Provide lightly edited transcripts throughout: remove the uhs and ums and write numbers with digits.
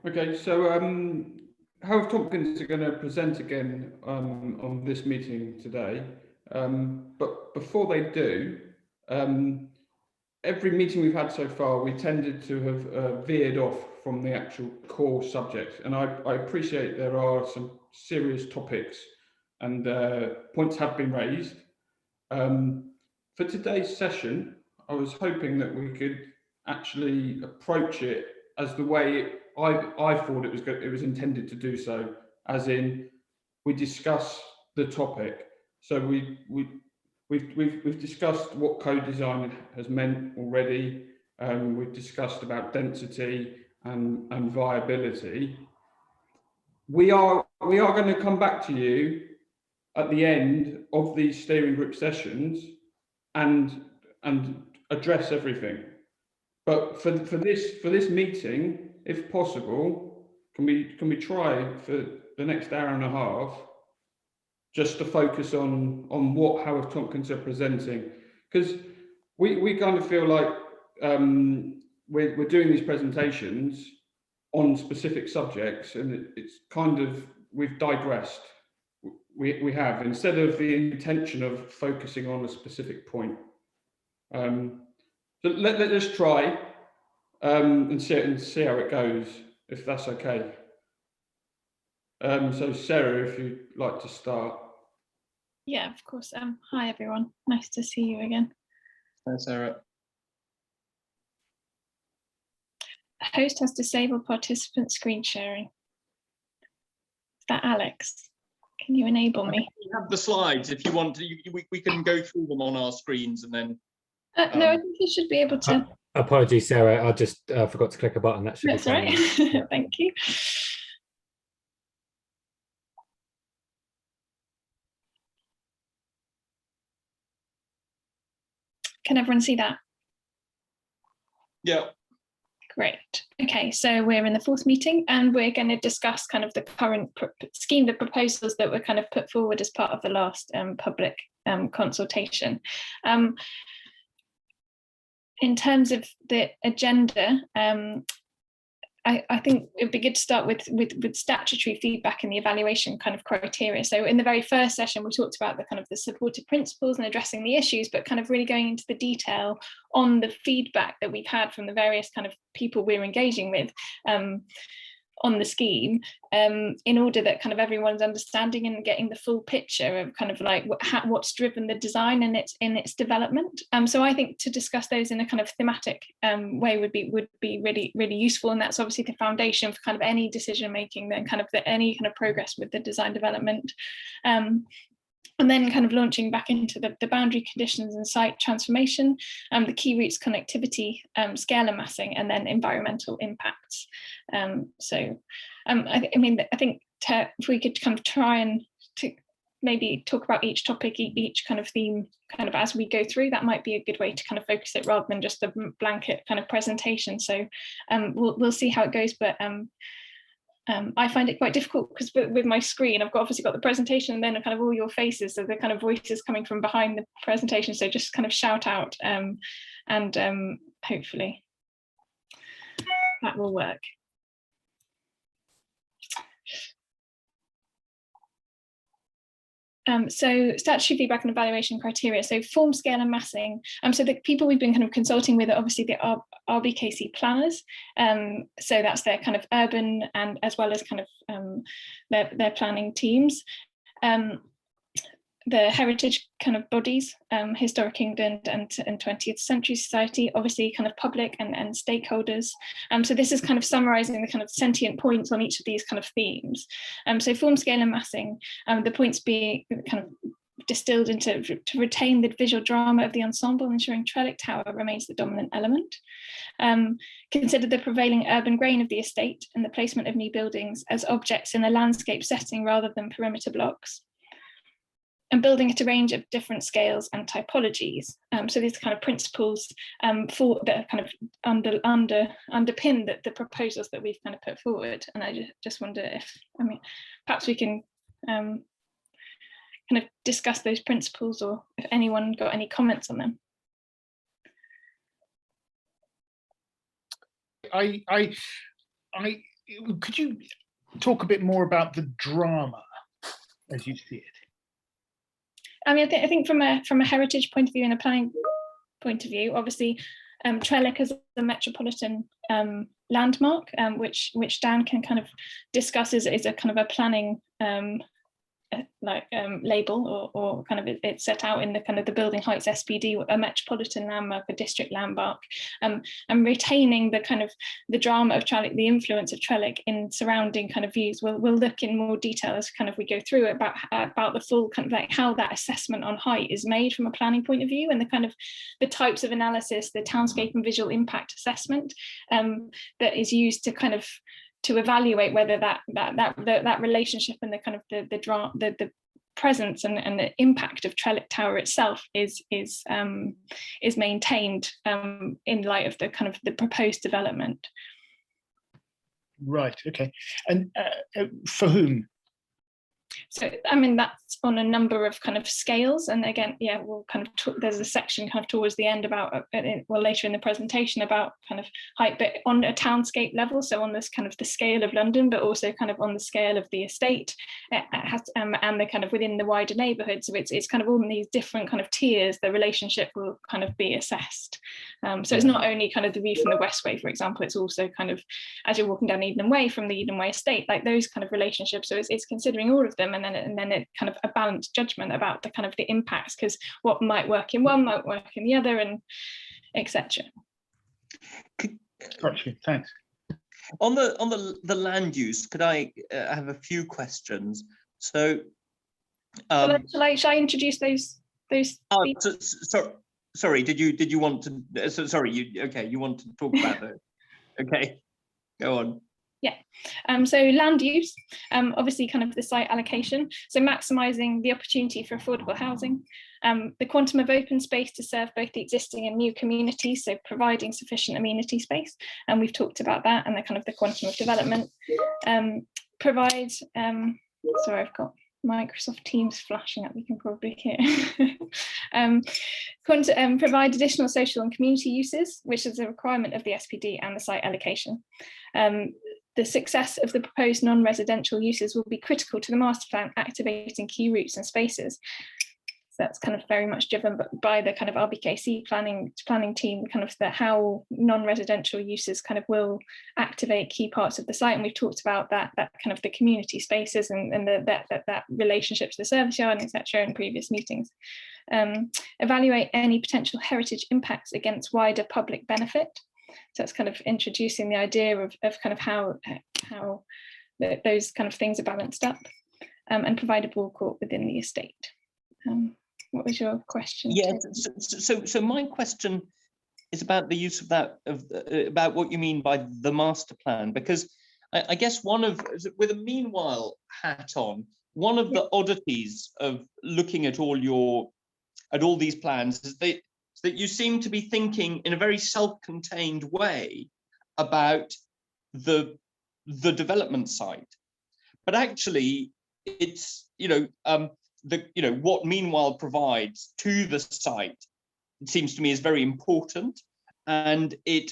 Okay, so Howard Tompkins are going to present again on this meeting today. But before they do, every meeting we've had so far, we tended to have veered off from the actual core subject. And I appreciate there are some serious topics and points have been raised. For today's session, I was hoping that we could actually approach it as the way I thought it was intended to do so, as in we discuss the topic. So we've discussed what co-design has meant already. We've discussed about density and viability. We are going to come back to you at the end of these steering group sessions and address everything. But for this meeting, if possible, can we try for the next hour and a half just to focus on what Howard Tompkins are presenting, because we kind of feel like we're doing these presentations on specific subjects, and it's kind of, we've digressed. We have, instead of the intention of focusing on a specific point. So let's try and see how it goes, if that's okay. So Sarah, if you'd like to start. Yeah, of course. Hi everyone, nice to see you again. Hi Sarah. The host has disabled participant screen sharing. Is that Alex? Can you enable me? We have the slides if you want to. We can go through them on our screens and then. No, I think you should be able to. Apologies, Sarah. I just forgot to click a button. That should That's be right. yeah. Thank you. Can everyone see that? Yeah. Great. Okay, so we're in the fourth meeting and we're going to discuss kind of the current scheme, the proposals that were kind of put forward as part of the last public consultation. In terms of the agenda, I think it'd be good to start with statutory feedback and the evaluation kind of criteria. So in the very first session, we talked about the kind of the supportive principles and addressing the issues, but kind of really going into the detail on the feedback that we've had from the various kind of people we're engaging with on the scheme, in order that kind of everyone's understanding and getting the full picture of kind of like what's driven the design and in its development. So I think to discuss those in a kind of thematic way would be really useful, and that's obviously the foundation for kind of any decision making, then kind of any kind of progress with the design development. And then kind of launching back into the boundary conditions and site transformation, the key routes connectivity, scale and massing, and then environmental impacts. I think if we could kind of try and maybe talk about each topic, each kind of theme, kind of as we go through, that might be a good way to kind of focus it rather than just a blanket kind of presentation. So we'll see how it goes, but I find it quite difficult because with my screen, I've obviously got the presentation and then kind of all your faces, so the kind of voices coming from behind the presentation. So just kind of shout out and hopefully that will work. So statutory feedback and evaluation criteria. So form, scale and massing. So the people we've been kind of consulting with are obviously the RBKC planners. So that's their kind of urban and as well as kind of their planning teams. The heritage kind of bodies, Historic England and 20th Century Society, obviously kind of public and stakeholders. So this is kind of summarising the kind of sentient points on each of these kind of themes. So form, scale and massing, the points being kind of distilled into to retain the visual drama of the ensemble, ensuring Trellick Tower remains the dominant element. Consider the prevailing urban grain of the estate and the placement of new buildings as objects in a landscape setting rather than perimeter blocks. And building at a range of different scales and typologies. So these kind of principles for that kind of underpin the proposals that we've kind of put forward. And I just wonder if, perhaps we can kind of discuss those principles, or if anyone got any comments on them. could you talk a bit more about the drama as you see it? I mean, I think from a heritage point of view and a planning point of view, obviously, Trellick is a metropolitan landmark, which Dan can kind of discuss is a kind of a planning label or kind of it's set out in the kind of the Building Heights SPD, a metropolitan landmark, a district landmark, and retaining the kind of the drama of Trellick, the influence of Trellick in surrounding kind of views. We'll look in more detail as kind of we go through it about the full kind of like how that assessment on height is made from a planning point of view, and the kind of the types of analysis, the townscape and visual impact assessment that is used to kind of to evaluate whether that relationship and the kind of the presence and the impact of Trellick Tower itself is maintained in light of the kind of the proposed development. Right. Okay. And for whom? So, I mean, that's on a number of kind of scales. And again, yeah, we'll kind of, there's a section kind of towards the end about, well, later in the presentation about kind of height, but on a townscape level. So on this kind of the scale of London, but also kind of on the scale of the estate and the kind of within the wider neighbourhood. So it's kind of all in these different kind of tiers, the relationship will kind of be assessed. So it's not only kind of the view from the Westway, for example, it's also kind of, as you're walking down Edenham Way from the Edenham Way estate, like those kind of relationships. So it's considering all of them, and then it kind of a balanced judgment about the kind of the impacts, because what might work in one might work in the other, and etc. Gotcha. Thanks. On the land use, could I have a few questions? So, shall I introduce those? Sorry. Did you want to? Sorry. You want to talk about those? Okay. Go on. Yeah, so land use, obviously kind of the site allocation, so maximising the opportunity for affordable housing, the quantum of open space to serve both the existing and new communities, so providing sufficient amenity space, and we've talked about that, and the kind of the quantum of development, provide, sorry, I've got Microsoft Teams flashing up, you can probably hear. Provide additional social and community uses, which is a requirement of the SPD and the site allocation. The success of the proposed non-residential uses will be critical to the master plan activating key routes and spaces. So that's kind of very much driven by the kind of RBKC planning team, kind of how non-residential uses kind of will activate key parts of the site. And we've talked about that kind of the community spaces and that relationship to the service yard, etc. in previous meetings. Evaluate any potential heritage impacts against wider public benefit. So it's kind of introducing the idea of kind of how those kind of things are balanced up, and provide a ball court within the estate. What was your question? Yeah, so my question is about the use of that, about what you mean by the master plan, because I guess with a meanwhile hat on, one of the oddities of looking at all these plans is that you seem to be thinking in a very self-contained way about the development site, but actually it's what meanwhile provides to the site, it seems to me, is very important, and it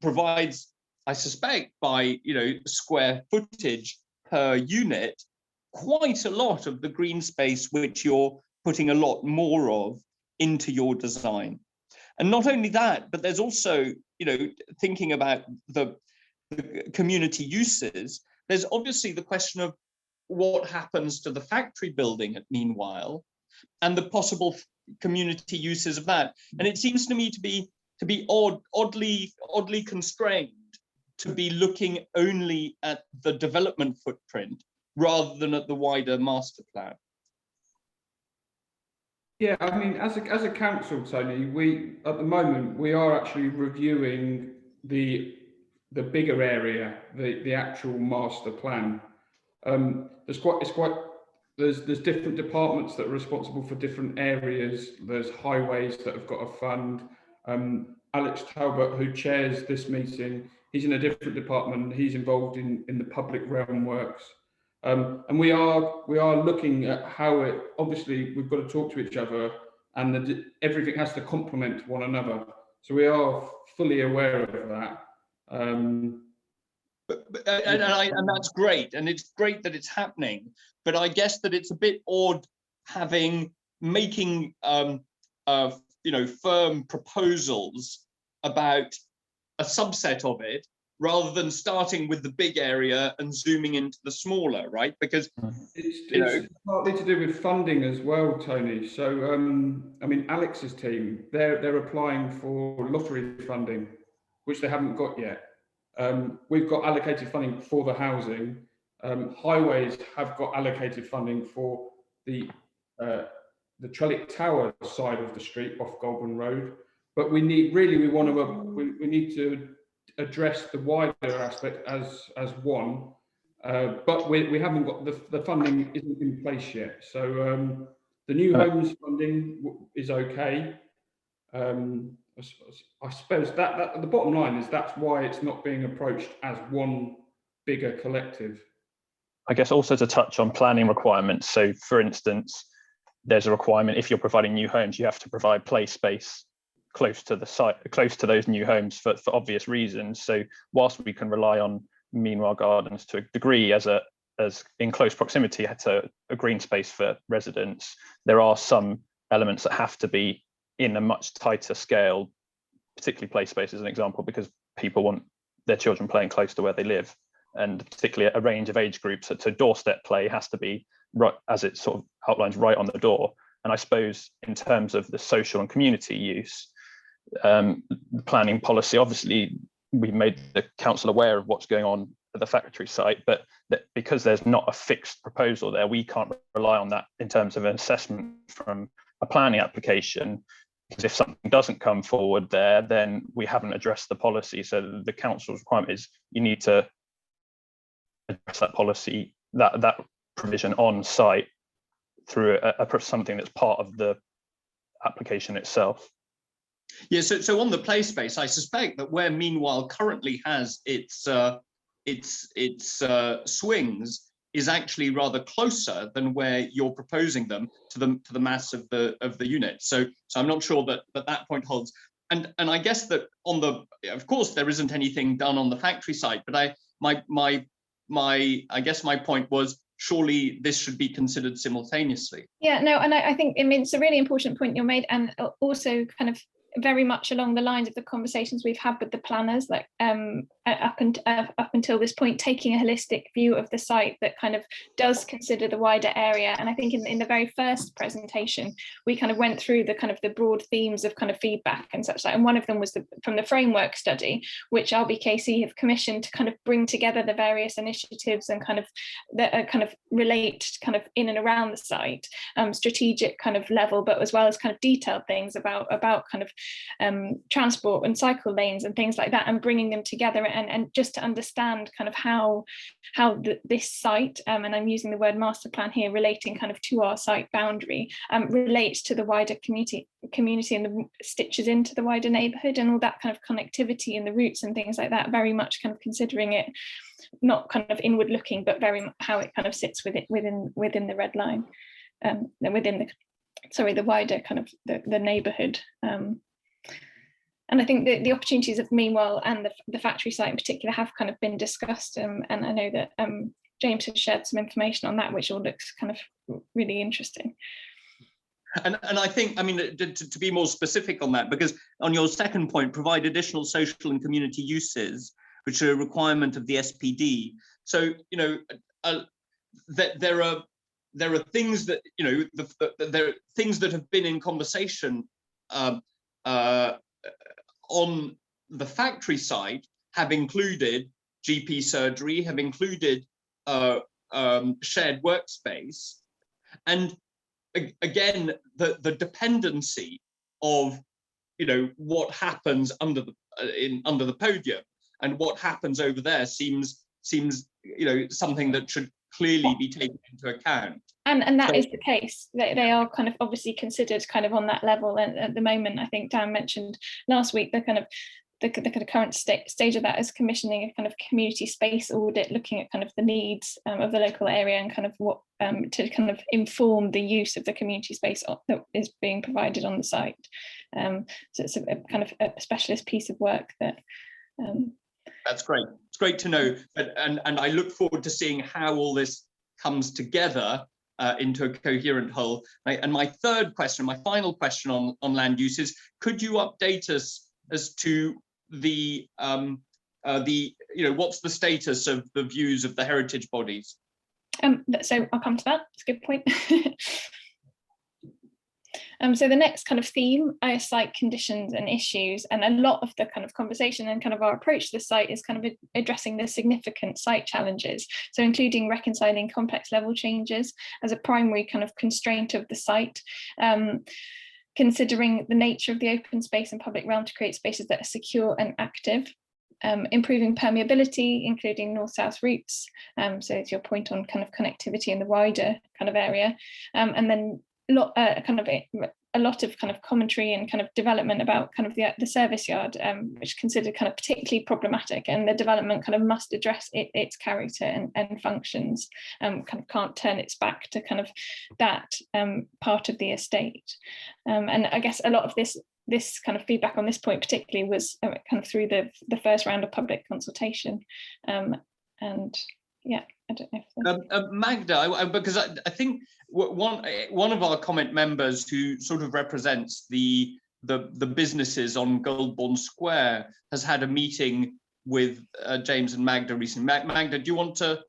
provides, I suspect, by square footage per unit, quite a lot of the green space which you're putting a lot more of into your design. And not only that, but there's also, thinking about the community uses, there's obviously the question of what happens to the factory building at meanwhile, and the possible community uses of that. And it seems to me to be oddly constrained to be looking only at the development footprint rather than at the wider master plan. Yeah, I mean, as a council, Tony, we at the moment we are actually reviewing the bigger area, the actual master plan. There's different departments that are responsible for different areas. There's highways that have got a fund. Alex Talbot, who chairs this meeting, he's in a different department. He's involved in the public realm works. And we are looking at how it, obviously we've got to talk to each other, and everything has to complement one another. So we are fully aware of that. and that's great, and it's great that it's happening. But I guess that it's a bit odd making firm proposals about a subset of it, rather than starting with the big area and zooming into the smaller, right? Because it's partly to do with funding as well, Tony. So I mean, Alex's team, they're applying for lottery funding, which they haven't got yet. We've got allocated funding for the housing. Highways have got allocated funding for the Trellick Tower side of the street off Goulburn Road, but we need to address the wider aspect as one, but we haven't got the funding isn't in place yet. So the new homes funding is okay. I suppose that the bottom line is that's why it's not being approached as one bigger collective. I guess also to touch on planning requirements. So for instance, there's a requirement if you're providing new homes, you have to provide play space close to the site, close to those new homes for obvious reasons. So whilst we can rely on Meanwhile Gardens to a degree as in close proximity to a green space for residents, there are some elements that have to be in a much tighter scale, particularly play space as an example, because people want their children playing close to where they live, and particularly a range of age groups. So doorstep play has to be right, as it sort of outlines, right on the door. And I suppose in terms of the social and community use, the planning policy, obviously we've made the council aware of what's going on at the factory site, but because there's not a fixed proposal there, we can't rely on that in terms of an assessment from a planning application, because if something doesn't come forward there, then we haven't addressed the policy. So the council's requirement is you need to address that policy, that provision on site through something that's part of the application itself. Yeah, so on the play space, I suspect that where Meanwhile currently has its swings is actually rather closer than where you're proposing them to the mass of the unit. So I'm not sure that point holds. And I guess that of course there isn't anything done on the factory site, but I guess my point was, surely this should be considered simultaneously. Yeah, no, and I think, I mean, it's a really important point you made, and also kind of very much along the lines of the conversations we've had with the planners, like up until this point, taking a holistic view of the site that kind of does consider the wider area. And I think in the very first presentation, we kind of went through the broad themes of kind of feedback and such like, and one of them was from the framework study, which RBKC have commissioned to kind of bring together the various initiatives and kind of that kind of relate kind of in and around the site, strategic kind of level, but as well as kind of detailed things about kind of transport and cycle lanes and things like that, and bringing them together and just to understand kind of how this site, and I'm using the word master plan here, relating kind of to our site boundary, relates to the wider community and the stitches into the wider neighbourhood and all that kind of connectivity and the routes and things like that, very much kind of considering it not kind of inward looking, but very much how it kind of sits within the red line, within the wider kind of the neighbourhood. And I think the opportunities of Meanwhile and the factory site in particular have kind of been discussed, and I know that James has shared some information on that, which all looks kind of really interesting. And I think, I mean, to be more specific on that, because on your second point, provide additional social and community uses, which are a requirement of the SPD. So, you know, there are things that, you know, there are things that have been in conversation on the factory side, have included GP surgery, have included shared workspace, and again the dependency of, you know, what happens under the podium and what happens over there seems you know, something that should clearly be taken into account. And that is the case. They are kind of obviously considered kind of on that level. And at the moment, I think Dan mentioned last week, the kind of current stage of that is commissioning a kind of community space audit, looking at kind of the needs of the local area and kind of what to kind of inform the use of the community space that is being provided on the site. So it's a kind of a specialist piece of work that. That's great. it's great to know, and I look forward to seeing how all this comes together into a coherent whole. And my third question, my final question on land use is, could you update us as to the what's the status of the views of the heritage bodies? So I'll come to that. It's a good point. So the next kind of theme are site conditions and issues, and a lot of the kind of conversation and kind of our approach to the site is kind of addressing the significant site challenges. So including reconciling complex level changes as a primary kind of constraint of the site, considering the nature of the open space and public realm to create spaces that are secure and active. Improving permeability, including north-south routes. So it's your point on kind of connectivity in the wider kind of area, and then a lot of kind of commentary and kind of development about kind of the service yard, which considered kind of particularly problematic, and the development kind of must address its character and functions, kind of can't turn its back to kind of that part of the estate. And I guess a lot of this kind of feedback on this point particularly was kind of through the first round of public consultation, and yeah, I don't know if Magda, because I think one of our comment members who sort of represents the businesses on Goldbourne Square has had a meeting with James and Magda recently. Magda, do you want to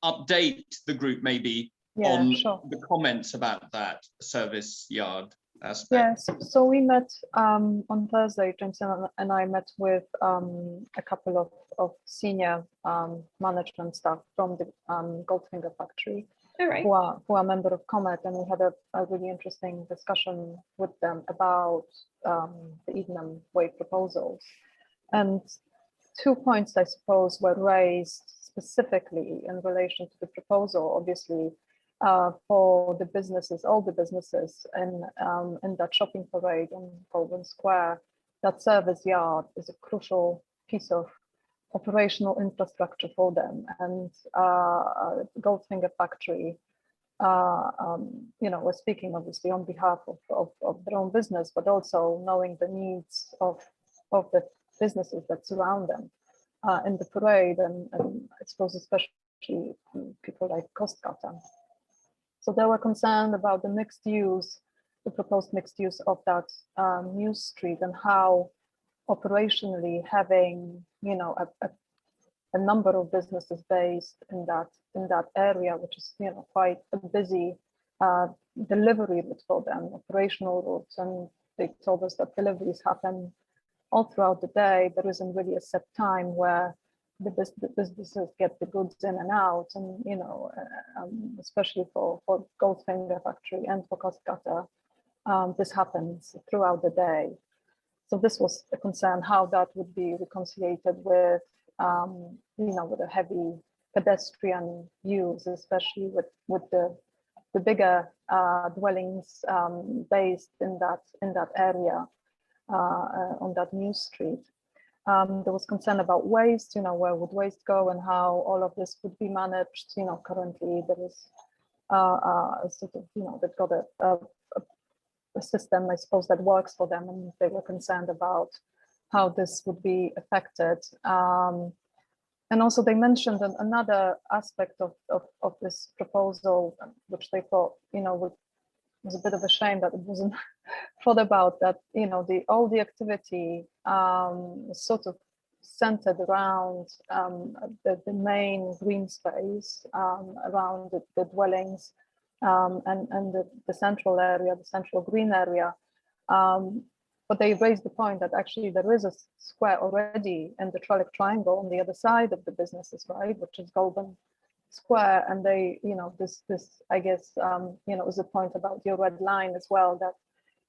update the group maybe on the comments about that service yard aspect? Yes, so we met on Thursday, James and I met with a couple of senior management staff from the Goldfinger factory, right. who are a member of Comet, and we had a really interesting discussion with them about the Edenham Way proposals. And 2 points, I suppose, were raised specifically in relation to the proposal, obviously, for the businesses, all the businesses in that shopping parade on Goldbourne Square. That service yard is a crucial piece of operational infrastructure for them, and Goldfinger factory, we're speaking obviously on behalf of their own business, but also knowing the needs of the businesses that surround them in the parade, and I suppose especially people like Costcutter. So they were concerned about the mixed use, the proposed mixed use of that new street, and how operationally having, a number of businesses based in that area, which is, quite a busy delivery route for them, operational routes. And they told us that deliveries happen all throughout the day. There isn't really a set time where the businesses get the goods in and out, and especially for Goldfinger factory and for Costcutter, this happens throughout the day. So this was a concern, how that would be reconciled with with a heavy pedestrian use, especially with the bigger dwellings based in that area on that new street. There was concern about waste, where would waste go and how all of this would be managed. Currently there is sort of, they've got a system, I suppose, that works for them, and they were concerned about how this would be affected. And also they mentioned another aspect of this proposal, which they thought, was a bit of a shame that it wasn't thought about, that all the activity sort of centered around the main green space around the dwellings and the central area, the central green area. But they raised the point that actually there is a square already in the Trellick Triangle on the other side of the businesses, right, which is Goldbourne Square. And they, this I guess, is a point about your red line as well, that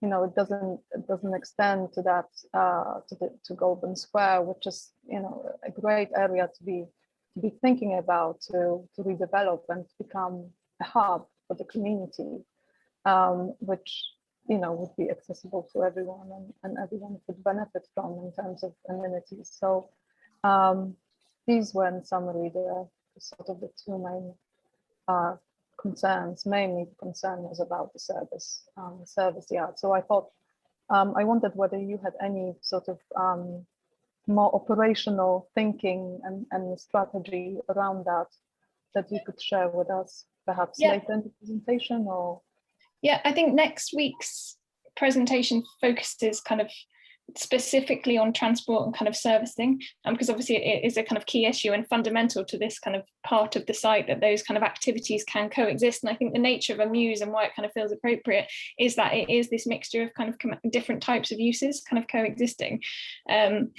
it doesn't extend to that to Goldbourne Square, which is a great area to be thinking about, to redevelop and to become a hub for the community, which would be accessible to everyone, and everyone could benefit from in terms of amenities. So these were in summary the sort of the two main concerns. Mainly the concern was about the service yard. So I thought, I wondered whether you had any sort of more operational thinking and strategy around that you could share with us, perhaps later in the presentation? Or yeah, I think next week's presentation focuses kind of specifically on transport and kind of servicing, because obviously it is a kind of key issue and fundamental to this kind of part of the site, that those kind of activities can coexist. And I think the nature of a muse and why it kind of feels appropriate is that it is this mixture of kind of different types of uses kind of coexisting. But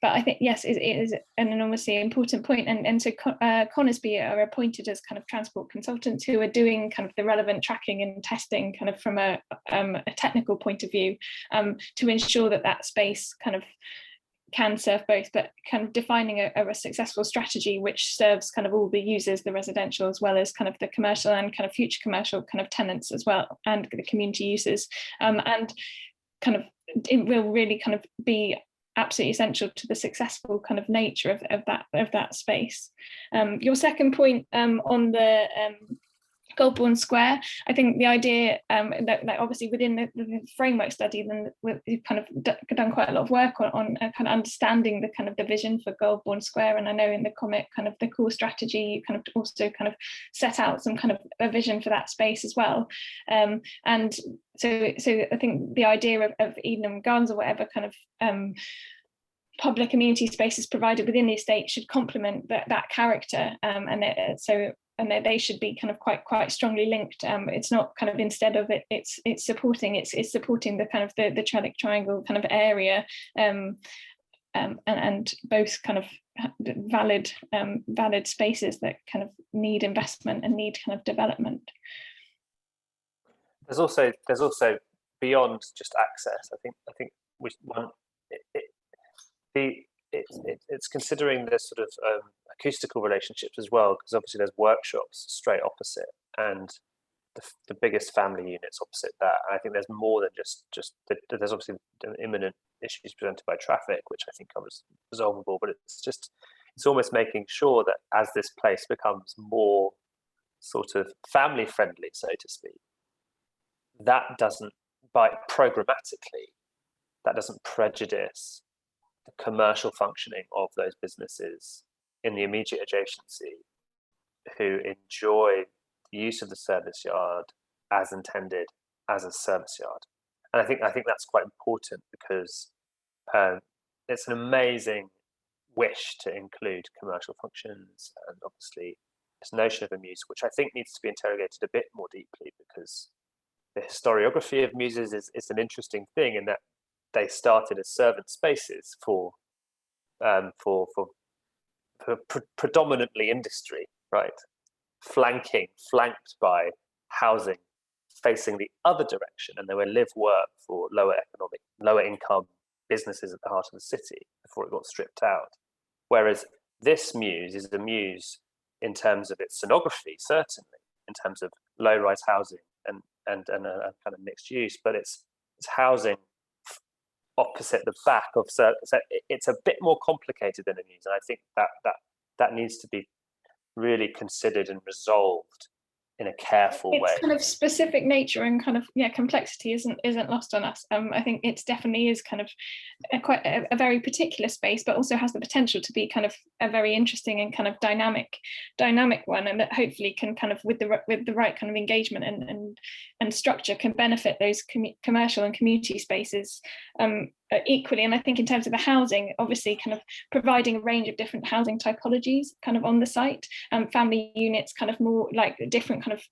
I think, yes, it is an enormously important point. And so Conisbee are appointed as kind of transport consultants who are doing kind of the relevant tracking and testing kind of from a technical point of view, to ensure that space kind of can serve both, but kind of defining a successful strategy which serves kind of all the users, the residential as well as kind of the commercial and kind of future commercial kind of tenants as well, and the community users, and kind of it will really kind of be absolutely essential to the successful kind of nature of that space. Your second point on the Goldbourne Square, I think the idea that obviously within the framework study, then we've kind of done quite a lot of work on kind of understanding the kind of the vision for Goldbourne Square. And I know in the comic kind of the core strategy, you kind of also kind of set out some kind of a vision for that space as well. And so I think the idea of Edenham Gardens or whatever kind of public amenity spaces provided within the estate should complement that character, and they should be kind of quite strongly linked. It's not kind of instead of it, it's supporting the kind of the Trellick Triangle kind of area, and both kind of valid spaces that kind of need investment and need kind of development. There's also beyond just access. I think we want it's considering the sort of acoustical relationships as well, because obviously there's workshops straight opposite and the biggest family units opposite that. And I think there's more than just there's obviously imminent issues presented by traffic, which I think are resolvable, but it's almost making sure that as this place becomes more sort of family friendly, so to speak, that doesn't, programmatically, that doesn't prejudice the commercial functioning of those businesses in the immediate adjacency who enjoy the use of the service yard as intended as a service yard. And I think that's quite important, because it's an amazing wish to include commercial functions, and obviously this notion of a muse, which I think needs to be interrogated a bit more deeply, because the historiography of muses is an interesting thing in that they started as servant spaces for predominantly industry, right? Flanked by housing facing the other direction, and there were live work for lower income businesses at the heart of the city before it got stripped out. Whereas this muse is a muse in terms of its scenography, certainly, in terms of low-rise housing and a kind of mixed use, but it's housing opposite the back of, so it's a bit more complicated than a muse, and I think that needs to be really considered and resolved in a careful way. Its kind of specific nature and kind of complexity isn't lost on us. I think it definitely is kind of quite a very particular space, but also has the potential to be kind of a very interesting and kind of dynamic one, and that hopefully can kind of with the right kind of engagement and structure can benefit those commercial and community spaces equally. And I think in terms of the housing, obviously kind of providing a range of different housing typologies kind of on the site, family units, kind of more like different kind of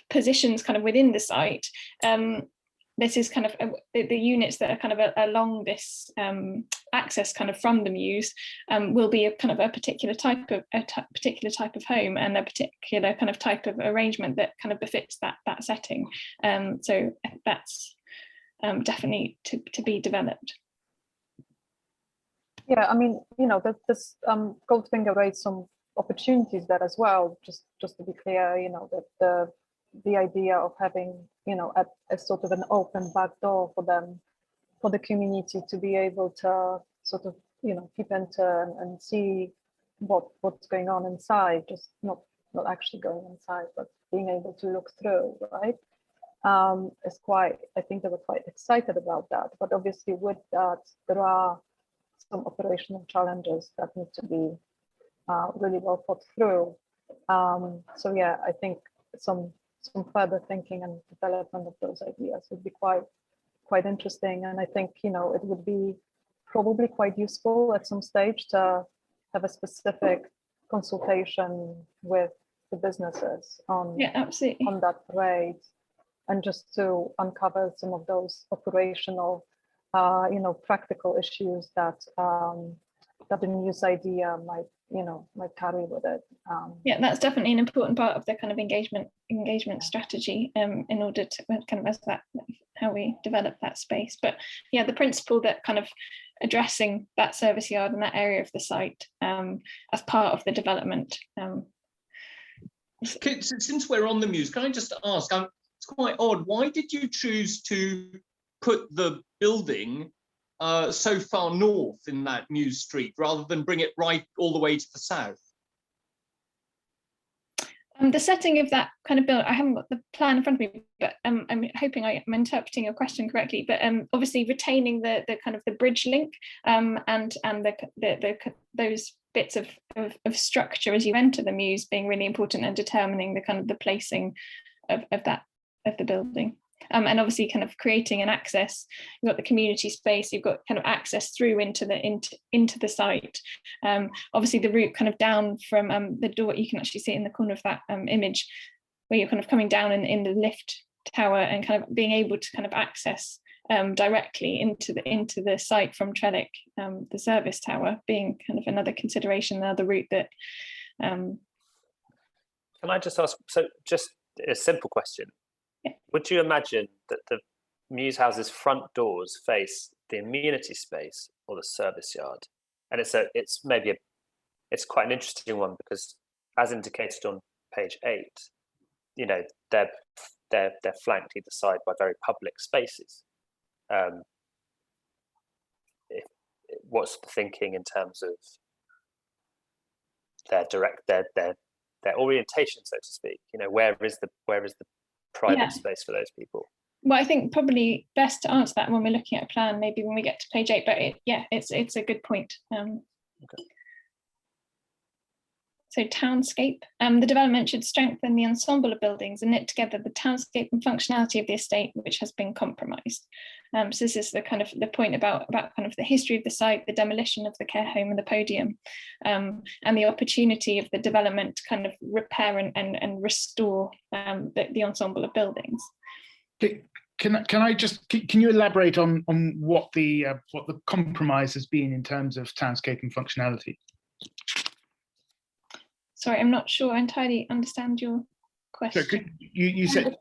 positions kind of within the site. This is kind of the units that are kind of along this access kind of from the muse will be a kind of a particular type of home, and a particular kind of type of arrangement that kind of befits that setting. So that's definitely to be developed. Yeah, I mean, this Goldfinger raised some opportunities there as well. Just to be clear, that the idea of having, a sort of an open back door for them, for the community to be able to sort of, peep into and see what's going on inside, just not actually going inside, but being able to look through, right? I think they were quite excited about that. But obviously with that, there are some operational challenges that need to be really well thought through. So yeah, I think some further thinking and development of those ideas would be quite interesting. And I think, you know, it would be probably quite useful at some stage to have a specific consultation with the businesses on, absolutely, on that parade, and just to uncover some of those operational, you know, practical issues that that the news idea might, you know, might carry with it. Yeah, that's definitely an important part of the kind of engagement strategy, in order to kind of as that how we develop that space. But yeah, the principle that kind of addressing that service yard and that area of the site as part of the development. Since we're on the Mews, can I just ask? It's quite odd. Why did you choose to put the building so far north in that Mews Street rather than bring it right all the way to the south? The setting of that kind of build, I haven't got the plan in front of me, but I'm hoping I'm interpreting your question correctly. But obviously retaining the kind of the bridge link and the those bits of structure as you enter the Mews being really important, and determining the kind of the placing of the building. And obviously kind of creating an access. You've got the community space, you've got kind of access through into the site. Obviously the route kind of down from the door, you can actually see it in the corner of that image, where you're kind of coming down in the lift tower and kind of being able to kind of access directly into the site from Trellick, the service tower being kind of another consideration, another route that. Can I just ask, so just a simple question. Would you imagine that the Mews House's front doors face the amenity space or the service yard? And it's quite an interesting one, because as indicated on page 8, you know, they're flanked either side by very public spaces. What's the thinking in terms of their orientation, so to speak? You know, where is the private space for those people? Well, I think probably best to answer that when we're looking at a plan, maybe when we get to page 8. But it's a good point. Okay. So Townscape, the development should strengthen the ensemble of buildings and knit together the townscape and functionality of the estate, which has been compromised. So this is the kind of the point about kind of the history of the site, the demolition of the care home and the podium, and the opportunity of the development to kind of repair and restore the ensemble of buildings. Can you elaborate on what the compromise has been in terms of townscape and functionality? Sorry, I'm not sure I entirely understand your question. So you said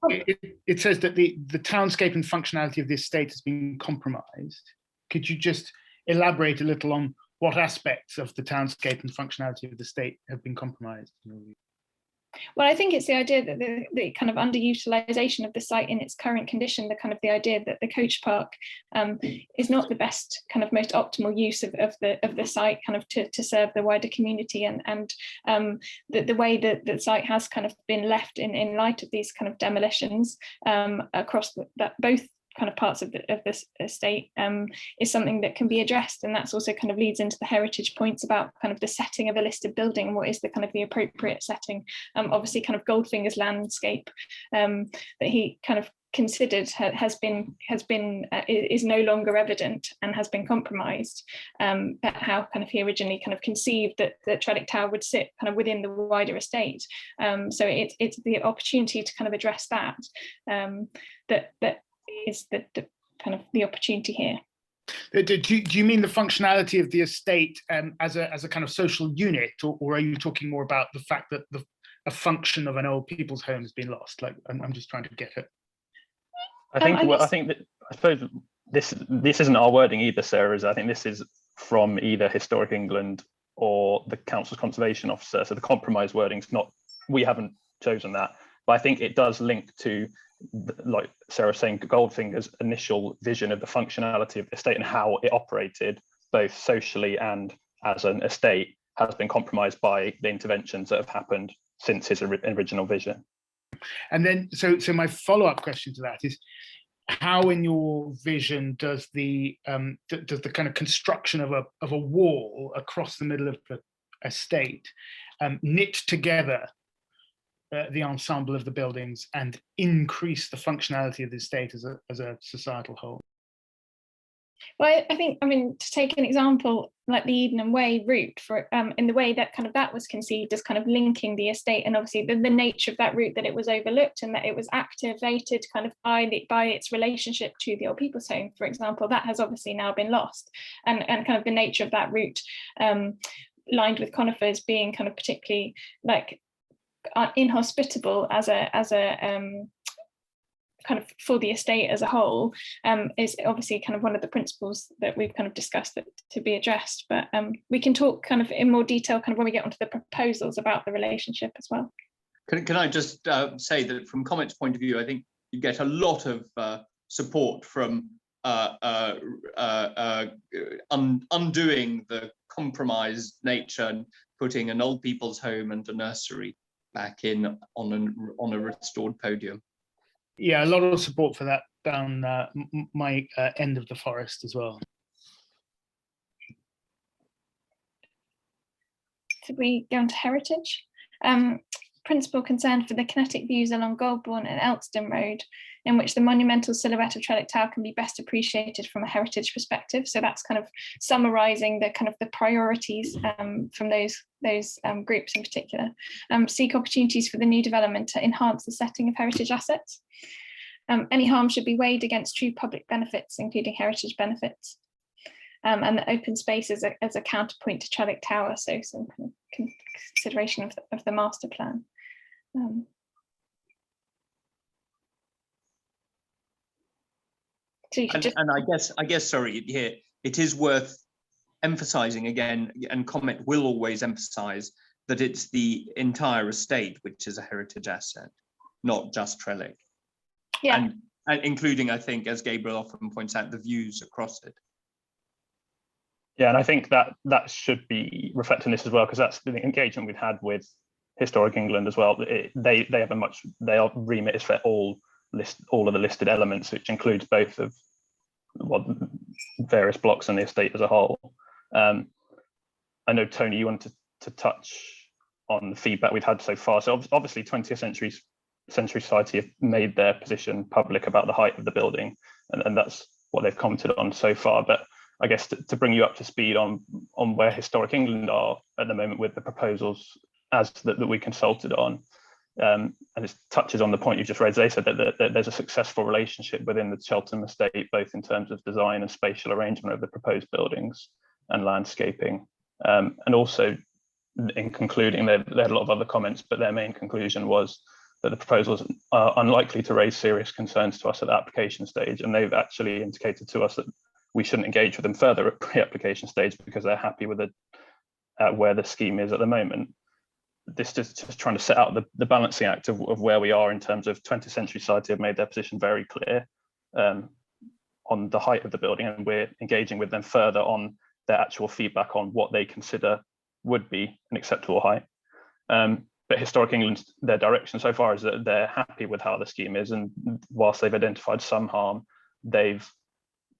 it says that the townscape and functionality of the estate has been compromised. Could you just elaborate a little on what aspects of the townscape and functionality of the estate have been compromised? Well, I think it's the idea that the kind of underutilization of the site in its current condition, the idea that the coach park is not the best kind of most optimal use of the site kind of to serve the wider community, and the way that the site has kind of been left in light of these kind of demolitions across both kind of parts of this estate is something that can be addressed. And that's also kind of leads into the heritage points about kind of the setting of a listed building and what is the kind of the appropriate setting. Obviously kind of Goldfinger's landscape that he kind of considered is no longer evident and has been compromised, but how kind of he originally kind of conceived that Trellick Tower would sit kind of within the wider estate. So it's the opportunity to kind of address that that is the kind of the opportunity here. Do you mean the functionality of the estate as a kind of social unit, or are you talking more about the fact that a function of an old people's home has been lost? Like, I'm just trying to get it. I suppose this isn't our wording either, Sarah. I think this is from either Historic England or the Council's Conservation Officer. So the compromise wording's not, we haven't chosen that, but I think it does link to, like Sarah was saying, Goldfinger's initial vision of the functionality of the estate and how it operated both socially and as an estate has been compromised by the interventions that have happened since his original vision. And then, so my follow-up question to that is, how in your vision does the kind of construction of a wall across the middle of the estate knit together the ensemble of the buildings and increase the functionality of the estate as a societal whole? Well, I think, I mean, to take an example like the Eden and Way route, for in the way that kind of that was conceived as kind of linking the estate, and obviously the nature of that route, that it was overlooked and that it was activated kind of by its relationship to the Old People's Home, for example, that has obviously now been lost, and kind of the nature of that route, lined with conifers, being kind of particularly like inhospitable as a kind of for the estate as a whole, is obviously kind of one of the principles that we've kind of discussed that to be addressed. But we can talk kind of in more detail kind of when we get onto the proposals about the relationship as well. Can I just say that from Comet's point of view, I think you get a lot of support from undoing the compromised nature and putting an old people's home and a nursery back in on a restored podium. Yeah, a lot of support for that down my end of the forest as well. So we go on to heritage. Principal concern for the kinetic views along Goldbourne and Elkston Road, in which the monumental silhouette of Trellick Tower can be best appreciated from a heritage perspective. So that's kind of summarising the kind of the priorities from those groups in particular. Seek opportunities for the new development to enhance the setting of heritage assets. Any harm should be weighed against true public benefits, including heritage benefits. And the open space as a counterpoint to Trellick Tower, so some kind of consideration of the master plan. So you could and I guess sorry, here it is worth emphasising again, and Comet will always emphasise that it's the entire estate which is a heritage asset, not just Trellick. Yeah. And including, I think, as Gabriel often points out, the views across it. Yeah, and I think that should be reflected in this as well, because that's the engagement we've had with Historic England as well. They have their remit is for all of the listed elements, which includes both of various blocks on the estate as a whole. I know, Tony, you wanted to touch on the feedback we've had so far. So obviously 20th Century Society have made their position public about the height of the building, and that's what they've commented on so far. But I guess to bring you up to speed on where Historic England are at the moment with the proposals that we consulted on, and it touches on the point you just raised. They said that there's a successful relationship within the Cheltenham estate, both in terms of design and spatial arrangement of the proposed buildings and landscaping. And also in concluding, they had a lot of other comments, but their main conclusion was that the proposals are unlikely to raise serious concerns to us at the application stage. And they've actually indicated to us that we shouldn't engage with them further at pre-application stage because they're happy with where the scheme is at the moment. This is just trying to set out the balancing act of where we are in terms of 20th Century Society have made their position very clear on the height of the building, and we're engaging with them further on their actual feedback on what they consider would be an acceptable height. But Historic England, their direction so far is that they're happy with how the scheme is, and whilst they've identified some harm, they've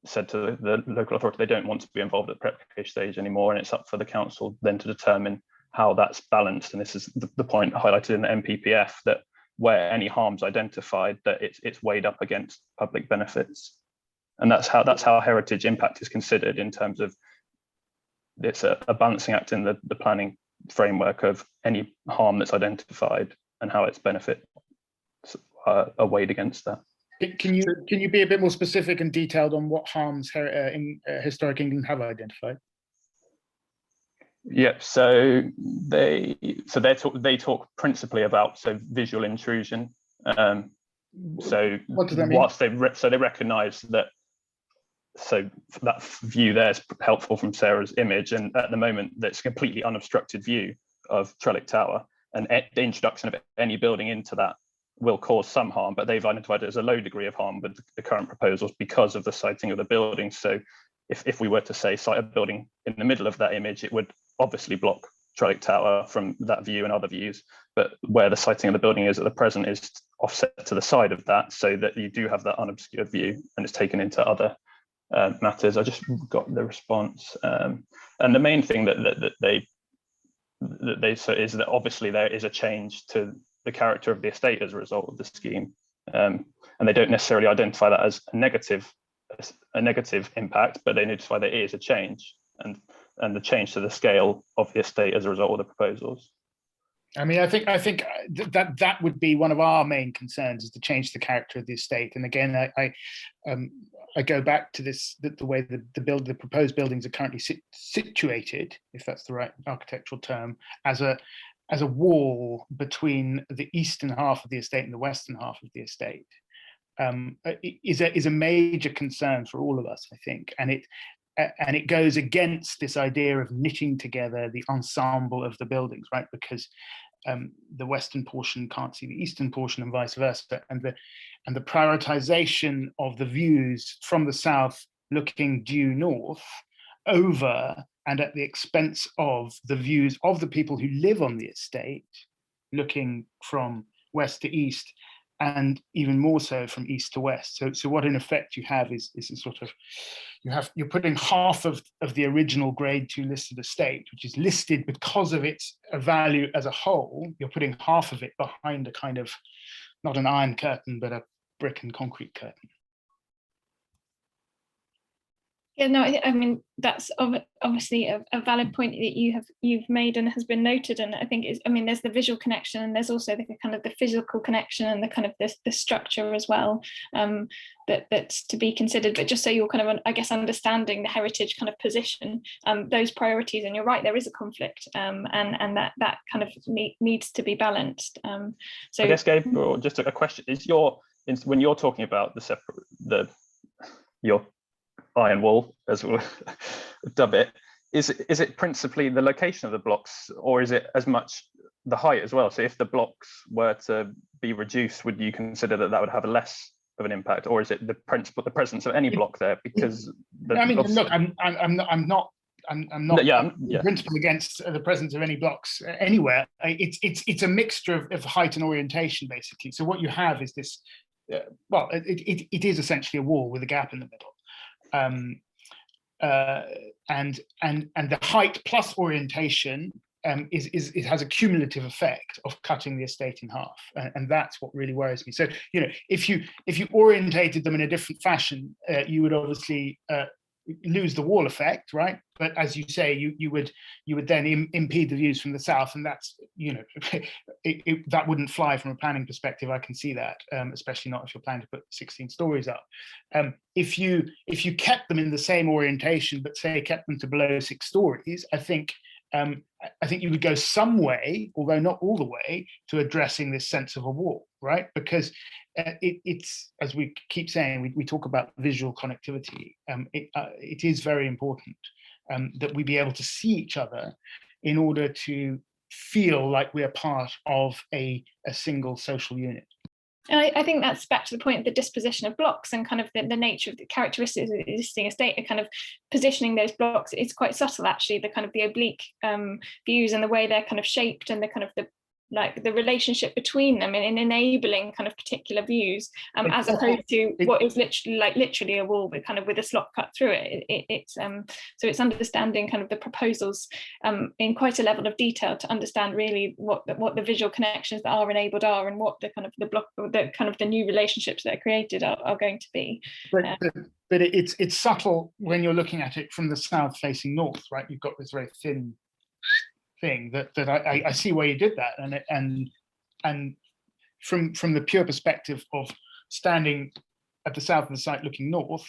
said to the local authority they don't want to be involved at the pre-application stage anymore, and it's up for the council then to determine how that's balanced. And this is the point highlighted in the MPPF, that where any harm's identified, that it's weighed up against public benefits. And that's how heritage impact is considered, in terms of it's a balancing act in the planning framework of any harm that's identified and how its benefits are weighed against that. Can you be a bit more specific and detailed on what harms Historic England have identified? Yep. So they talk principally about visual intrusion. So what does that mean? Whilst they recognise that, so that view there is helpful from Sarah's image, and at the moment that's a completely unobstructed view of Trellick Tower, and the introduction of any building into that will cause some harm, but they've identified it as a low degree of harm with the current proposals because of the siting of the building. So if we were to say site a building in the middle of that image, it would obviously block Trellick Tower from that view and other views, but where the siting of the building is at the present is offset to the side of that, so that you do have that unobscured view, and it's taken into other matters. I just got the response, and the main thing that they so is that obviously there is a change to the character of the estate as a result of the scheme, and they don't necessarily identify that as a negative impact, but they identify that it is a change, and the change to the scale of the estate as a result of the proposals. I mean, I think that would be one of our main concerns, is to change the character of the estate. And again, I go back to this, the way the proposed buildings are currently situated, if that's the right architectural term, as a wall between the eastern half of the estate and the western half of the estate, is a major concern for all of us, I think. And it goes against this idea of knitting together the ensemble of the buildings, right? Because the western portion can't see the eastern portion, and vice versa. And the prioritization of the views from the south looking due north over and at the expense of the views of the people who live on the estate looking from west to east, and even more so from east to west. So what in effect you have is a sort of, you're putting half of the original grade 2 listed estate, which is listed because of its value as a whole, you're putting half of it behind a kind of, not an iron curtain, but a brick and concrete curtain. Yeah, no, I mean, that's obviously a valid point that you've made and has been noted. And I think there's the visual connection, and there's also the kind of the physical connection, and the kind of the structure as well, that's to be considered. But just so you're kind of, I guess, understanding the heritage kind of position, those priorities, and you're right, there is a conflict, and that kind of needs to be balanced. So I guess, Gabriel, just a question: when you're talking about your iron wall, as we'll dub it, is it principally the location of the blocks, or is it as much the height as well? So if the blocks were to be reduced, would you consider that would have less of an impact, or is it the presence of any block there? Because look, I'm not in principle against the presence of any blocks anywhere. It's a mixture of height and orientation, basically. So what you have is this, it is essentially a wall with a gap in the middle. And the height plus orientation it has a cumulative effect of cutting the estate in half, and that's what really worries me. So if you orientated them in a different fashion, you would obviously lose the wall effect, right? But as you say, you would then impede the views from the south, and that's that wouldn't fly from a planning perspective. I can see that, especially not if you're planning to put 16 stories up. If you kept them in the same orientation, but say kept them to below 6 stories, I think you would go some way, although not all the way, to addressing this sense of a wall, right? Because it's, as we keep saying, we talk about visual connectivity. It is very important that we be able to see each other in order to feel like we are part of a single social unit. I think that's back to the point of the disposition of blocks and kind of the nature of the characteristics of the existing estate, and kind of positioning those blocks. It's quite subtle, actually, the kind of the oblique views and the way they're kind of shaped, and the kind of the relationship between them in enabling kind of particular views, as opposed to what is literally a wall with a slot cut through it. So it's understanding kind of the proposals in quite a level of detail to understand really what the visual connections that are enabled are, and what the kind of the new relationships that are created are going to be. But it's subtle when you're looking at it from the south facing north, right? You've got this very thin thing that I see why you did that, and from the pure perspective of standing at the south of the site looking north,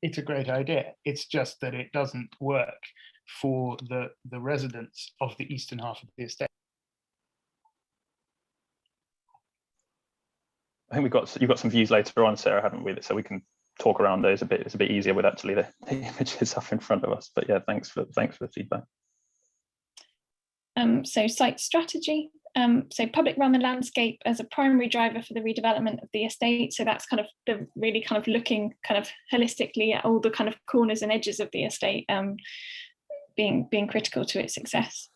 it's a great idea. It's just that it doesn't work for the residents of the eastern half of the estate. I think you've got some views later on, Sarah, haven't we? So we can talk around those a bit. It's a bit easier with actually the images up in front of us. But yeah, thanks for the feedback. So site strategy, so public realm and landscape as a primary driver for the redevelopment of the estate. So that's kind of the really kind of looking kind of holistically at all the kind of corners and edges of the estate, being critical to its success.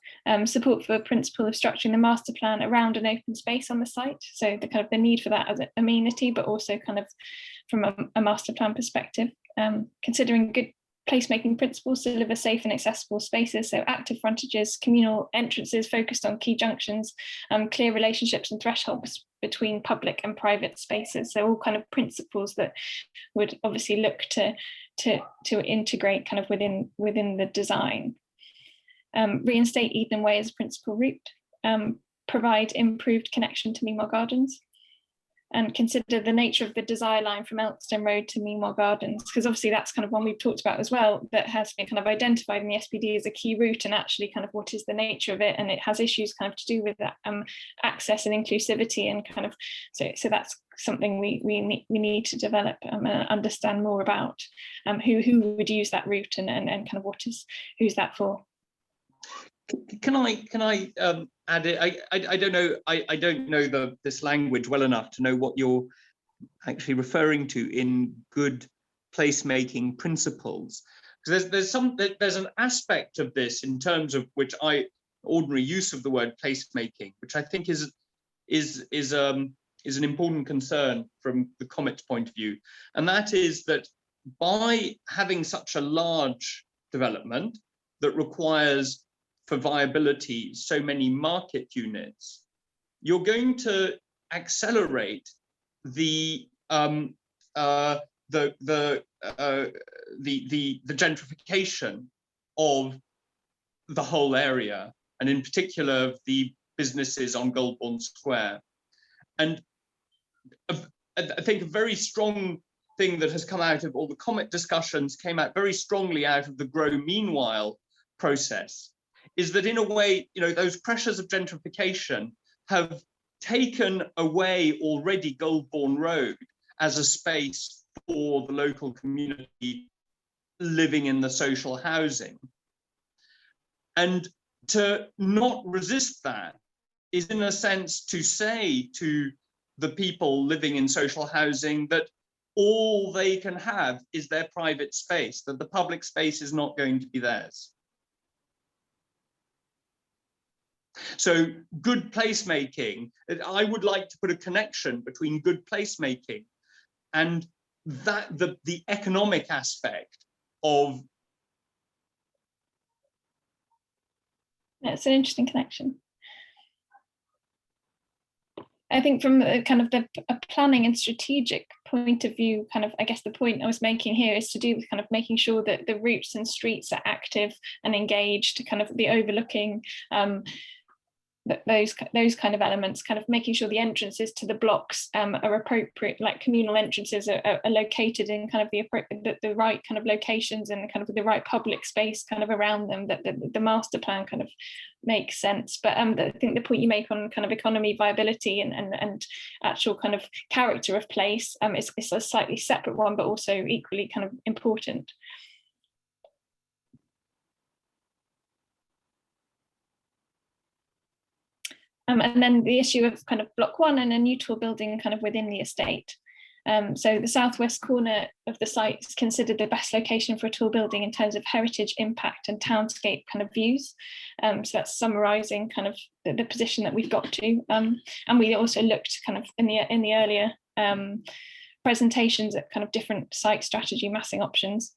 support for a principle of structuring the master plan around an open space on the site. So the kind of the need for that as an amenity, but also kind of from a master plan perspective, considering good placemaking principles to deliver safe and accessible spaces, so active frontages, communal entrances focused on key junctions, clear relationships and thresholds between public and private spaces. So all kind of principles that would obviously look to integrate kind of within the design. Reinstate Eden Way as a principal route, provide improved connection to Meanwhile Gardens, and consider the nature of the desire line from Elkstone Road to Meanwhile Gardens, because obviously that's kind of one we've talked about as well, that has been kind of identified in the SPD as a key route, and actually kind of what is the nature of it, and it has issues kind of to do with that access and inclusivity, and kind of so that's something we need to develop and understand more about, who would use that route, and kind of who's that for. Can I add it? I don't know. I don't know this language well enough to know what you're actually referring to in good placemaking principles. Because there's an aspect of this in terms of which ordinary use of the word placemaking, which I think is an important concern from the Comet's point of view, and that is that by having such a large development that requires, for viability, so many market units, you're going to accelerate the gentrification of the whole area, and in particular the businesses on Goldbourne Square. And I think a very strong thing that has come out of all the Comet discussions came out very strongly out of the Grow Meanwhile process, is that in a way, those pressures of gentrification have taken away already Goldbourne Road as a space for the local community living in the social housing. And to not resist that is, in a sense, to say to the people living in social housing that all they can have is their private space, that the public space is not going to be theirs. So good placemaking, I would like to put a connection between good placemaking and that the economic aspect of. It's an interesting connection. I think from a kind of a planning and strategic point of view, kind of, I guess the point I was making here is to do with kind of making sure that the routes and streets are active and engaged, kind of the overlooking, those kind of elements, kind of making sure the entrances to the blocks are appropriate, like communal entrances are located in kind of the right kind of locations and kind of the right public space kind of around them, that the master plan kind of makes sense. But I think the point you make on kind of economy, viability and actual kind of character of place is a slightly separate one, but also equally kind of important. And then the issue of kind of block 1 and a new tall building kind of within the estate. So the southwest corner of the site is considered the best location for a tall building in terms of heritage impact and townscape kind of views. So that's summarising kind of the position that we've got to. And we also looked kind of in the earlier presentations at kind of different site strategy massing options.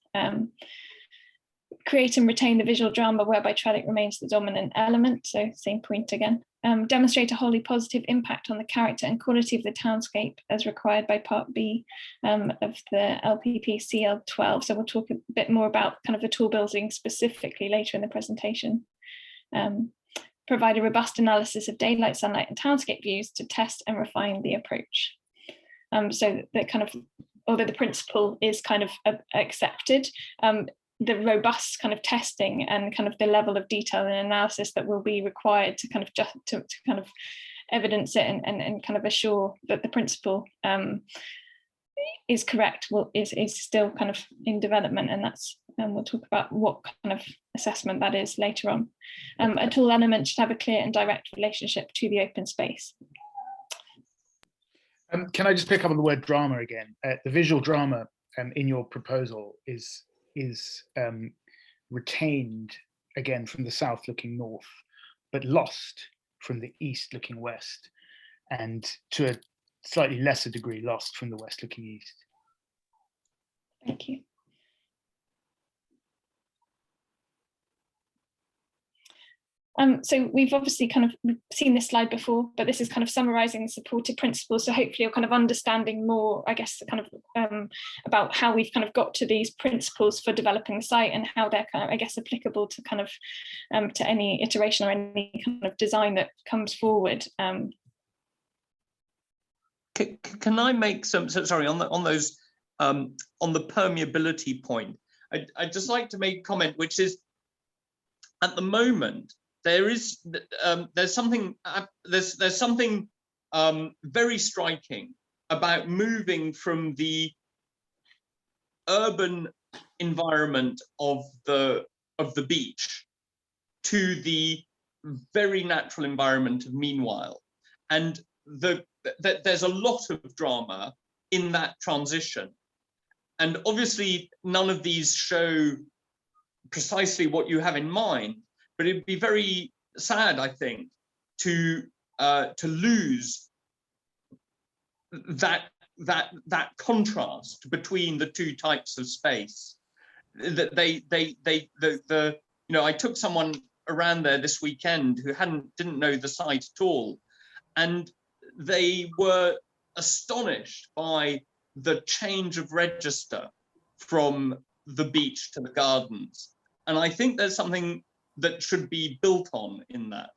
Create and retain the visual drama whereby Trellick remains the dominant element, so same point again. Demonstrate a wholly positive impact on the character and quality of the townscape as required by Part B of the LPP CL12. So we'll talk a bit more about kind of the tall building specifically later in the presentation. Provide a robust analysis of daylight, sunlight and townscape views to test and refine the approach. So that kind of, although the principle is kind of accepted, the robust kind of testing and kind of the level of detail and analysis that will be required to kind of just to kind of evidence it and kind of assure that the principle is correct is still kind of in development, and that's we'll talk about what kind of assessment that is later on. A tall element should have a clear and direct relationship to the open space. Can I just pick up on the word drama again? The visual drama in your proposal is retained again from the south looking north but lost from the east looking west, and to a slightly lesser degree lost from the west looking east. Thank you. So we've obviously kind of seen this slide before, but this is kind of summarising the supported principles. So hopefully you're kind of understanding more, I guess, kind of about how we've kind of got to these principles for developing the site and how they're kind of, I guess, applicable to kind of to any iteration or any kind of design that comes forward. Can I make some? So sorry, on those on the permeability point, I'd just like to make a comment, which is, at the moment, there's something very striking about moving from the urban environment of the beach to the very natural environment of Meanwhile, and there's a lot of drama in that transition, and obviously none of these show precisely what you have in mind, but it'd be very sad, I think, to lose that contrast between the two types of space. That I took someone around there this weekend who didn't know the site at all, and they were astonished by the change of register from the beach to the gardens. And I think there's something that should be built on in that.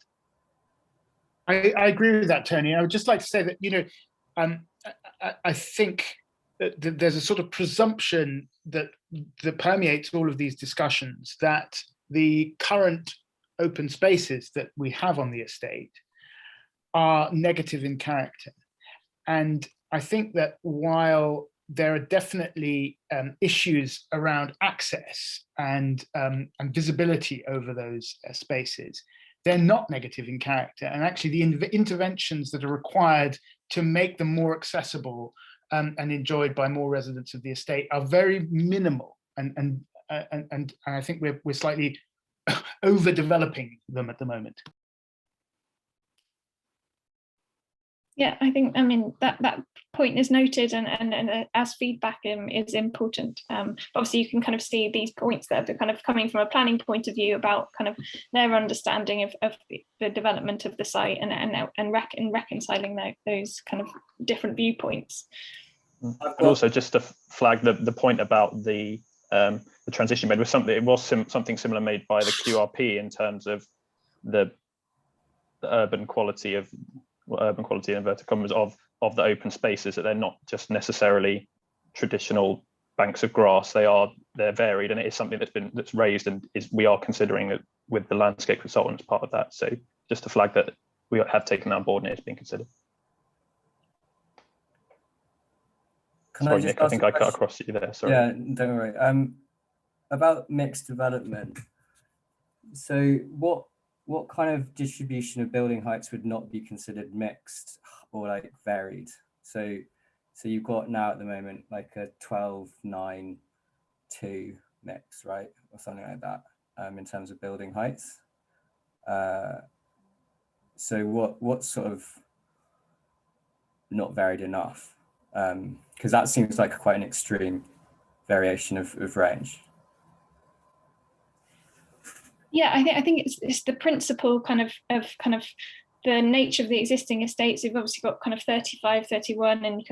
I agree with that, Tony. I would just like to say that, I think that there's a sort of presumption that permeates all of these discussions, that the current open spaces that we have on the estate are negative in character. And I think that while there are definitely issues around access and visibility over those spaces, they're not negative in character. And actually the interventions that are required to make them more accessible and enjoyed by more residents of the estate are very minimal. And I think we're slightly overdeveloping them at the moment. Yeah, I think, that point is noted, and as feedback is important. Obviously, you can kind of see these points that are kind of coming from a planning point of view about kind of their understanding of the development of the site and reconciling those kind of different viewpoints. And also, just to flag the point about the transition made was something similar made by the QRP in terms of the urban quality in inverted commas of the open spaces, that they're not just necessarily traditional banks of grass. They're varied, and it is something that's raised and we are considering it with the landscape consultant as part of that. So just to flag that we have taken that on board and it is being considered. Sorry, Nick, I think I cut across you there. Sorry. Yeah, don't worry. About mixed development. So what kind of distribution of building heights would not be considered mixed or like varied? So you've got now at the moment like a 12-9-2 mix, right? Or something like that, in terms of building heights. So what's sort of not varied enough? Because that seems like quite an extreme variation of range. Yeah, I think it's the principle kind of the nature of the existing estates. We've obviously got kind of 35, 31 in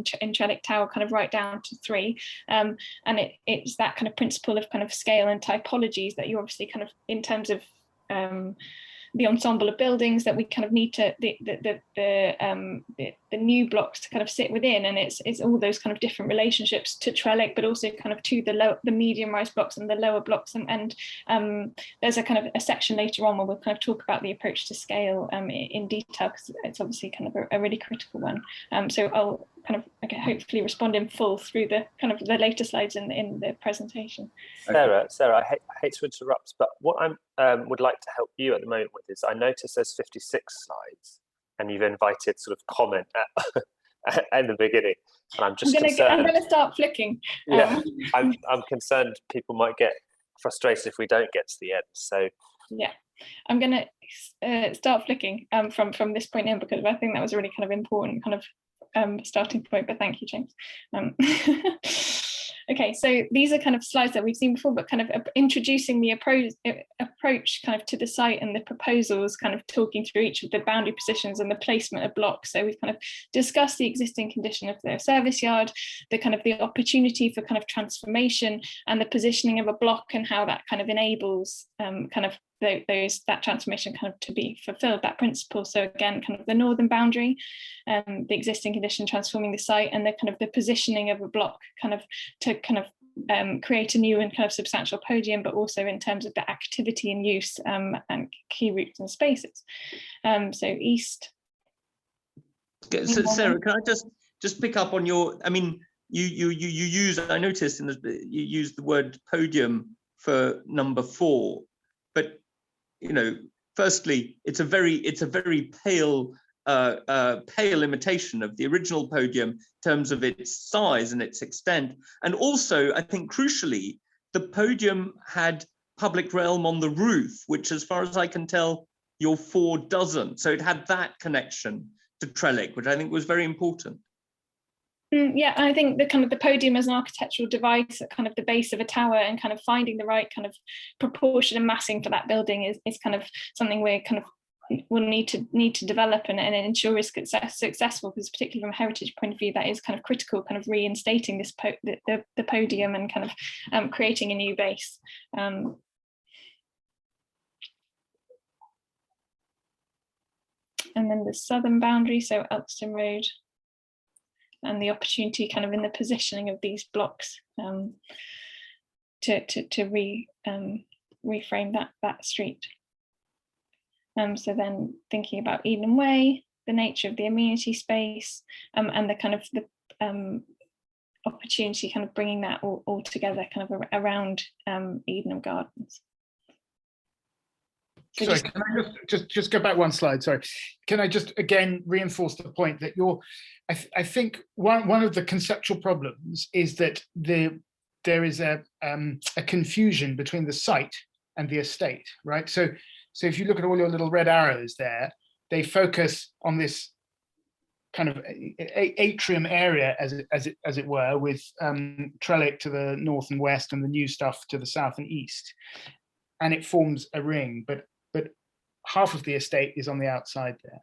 Trellick Tower, kind of right down to 3, and it's that kind of principle of kind of scale and typologies that you obviously kind of, in terms of the ensemble of buildings that we kind of need to the new blocks to kind of sit within, and it's all those kind of different relationships to Trellick, but also kind of to the medium rise blocks and the lower blocks, and there's a kind of a section later on where we'll kind of talk about the approach to scale in detail, because it's obviously kind of a really critical one. So I'll kind of hopefully respond in full through the kind of the later slides in the presentation. Sarah, I hate to interrupt, but what I would like to help you at the moment with is, I notice there's 56 slides, and you've invited sort of comment at the beginning, and I'm just concerned. I'm going to start flicking. Yeah, I'm concerned people might get frustrated if we don't get to the end. So yeah, I'm going to start flicking from this point in, because I think that was a really kind of important kind of starting point, but thank you, James. Okay, so these are kind of slides that we've seen before, but kind of introducing the approach kind of to the site and the proposals, kind of talking through each of the boundary positions and the placement of blocks. So we've kind of discussed the existing condition of the service yard, the kind of the opportunity for kind of transformation, and the positioning of a block and how that kind of enables kind of that transformation kind of to be fulfilled, that principle. So again, kind of the northern boundary, the existing condition transforming the site, and the kind of the positioning of a block kind of to kind of create a new and kind of substantial podium, but also in terms of the activity and use and key routes and spaces. So east. So Sarah, can I just pick up on your, I mean, you use, I noticed you use the word podium for number 4, but you know, firstly, it's a very pale imitation of the original podium in terms of its size and its extent. And also, I think crucially, the podium had public realm on the roof, which as far as I can tell, your 4 doesn't. So it had that connection to Trellick, which I think was very important. Yeah, I think the kind of the podium as an architectural device at kind of the base of a tower, and kind of finding the right kind of proportion and massing for that building is kind of something we're kind of will need to develop and ensure is successful, because particularly from a heritage point of view, that is kind of critical, kind of reinstating this the podium and kind of creating a new base. And then the southern boundary, so Elkston Road, and the opportunity kind of in the positioning of these blocks to reframe that street. So then thinking about Eden Way, the nature of the amenity space, and the kind of the opportunity kind of bringing that all together kind of around Eden Gardens. So sorry, can I just go back one slide? Sorry, can I just again reinforce the point that I think one of the conceptual problems is that there is a confusion between the site and the estate, right? So if you look at all your little red arrows there, they focus on this kind of atrium area, as it were, with Trellick to the north and west, and the new stuff to the south and east, and it forms a ring. But half of the estate is on the outside there.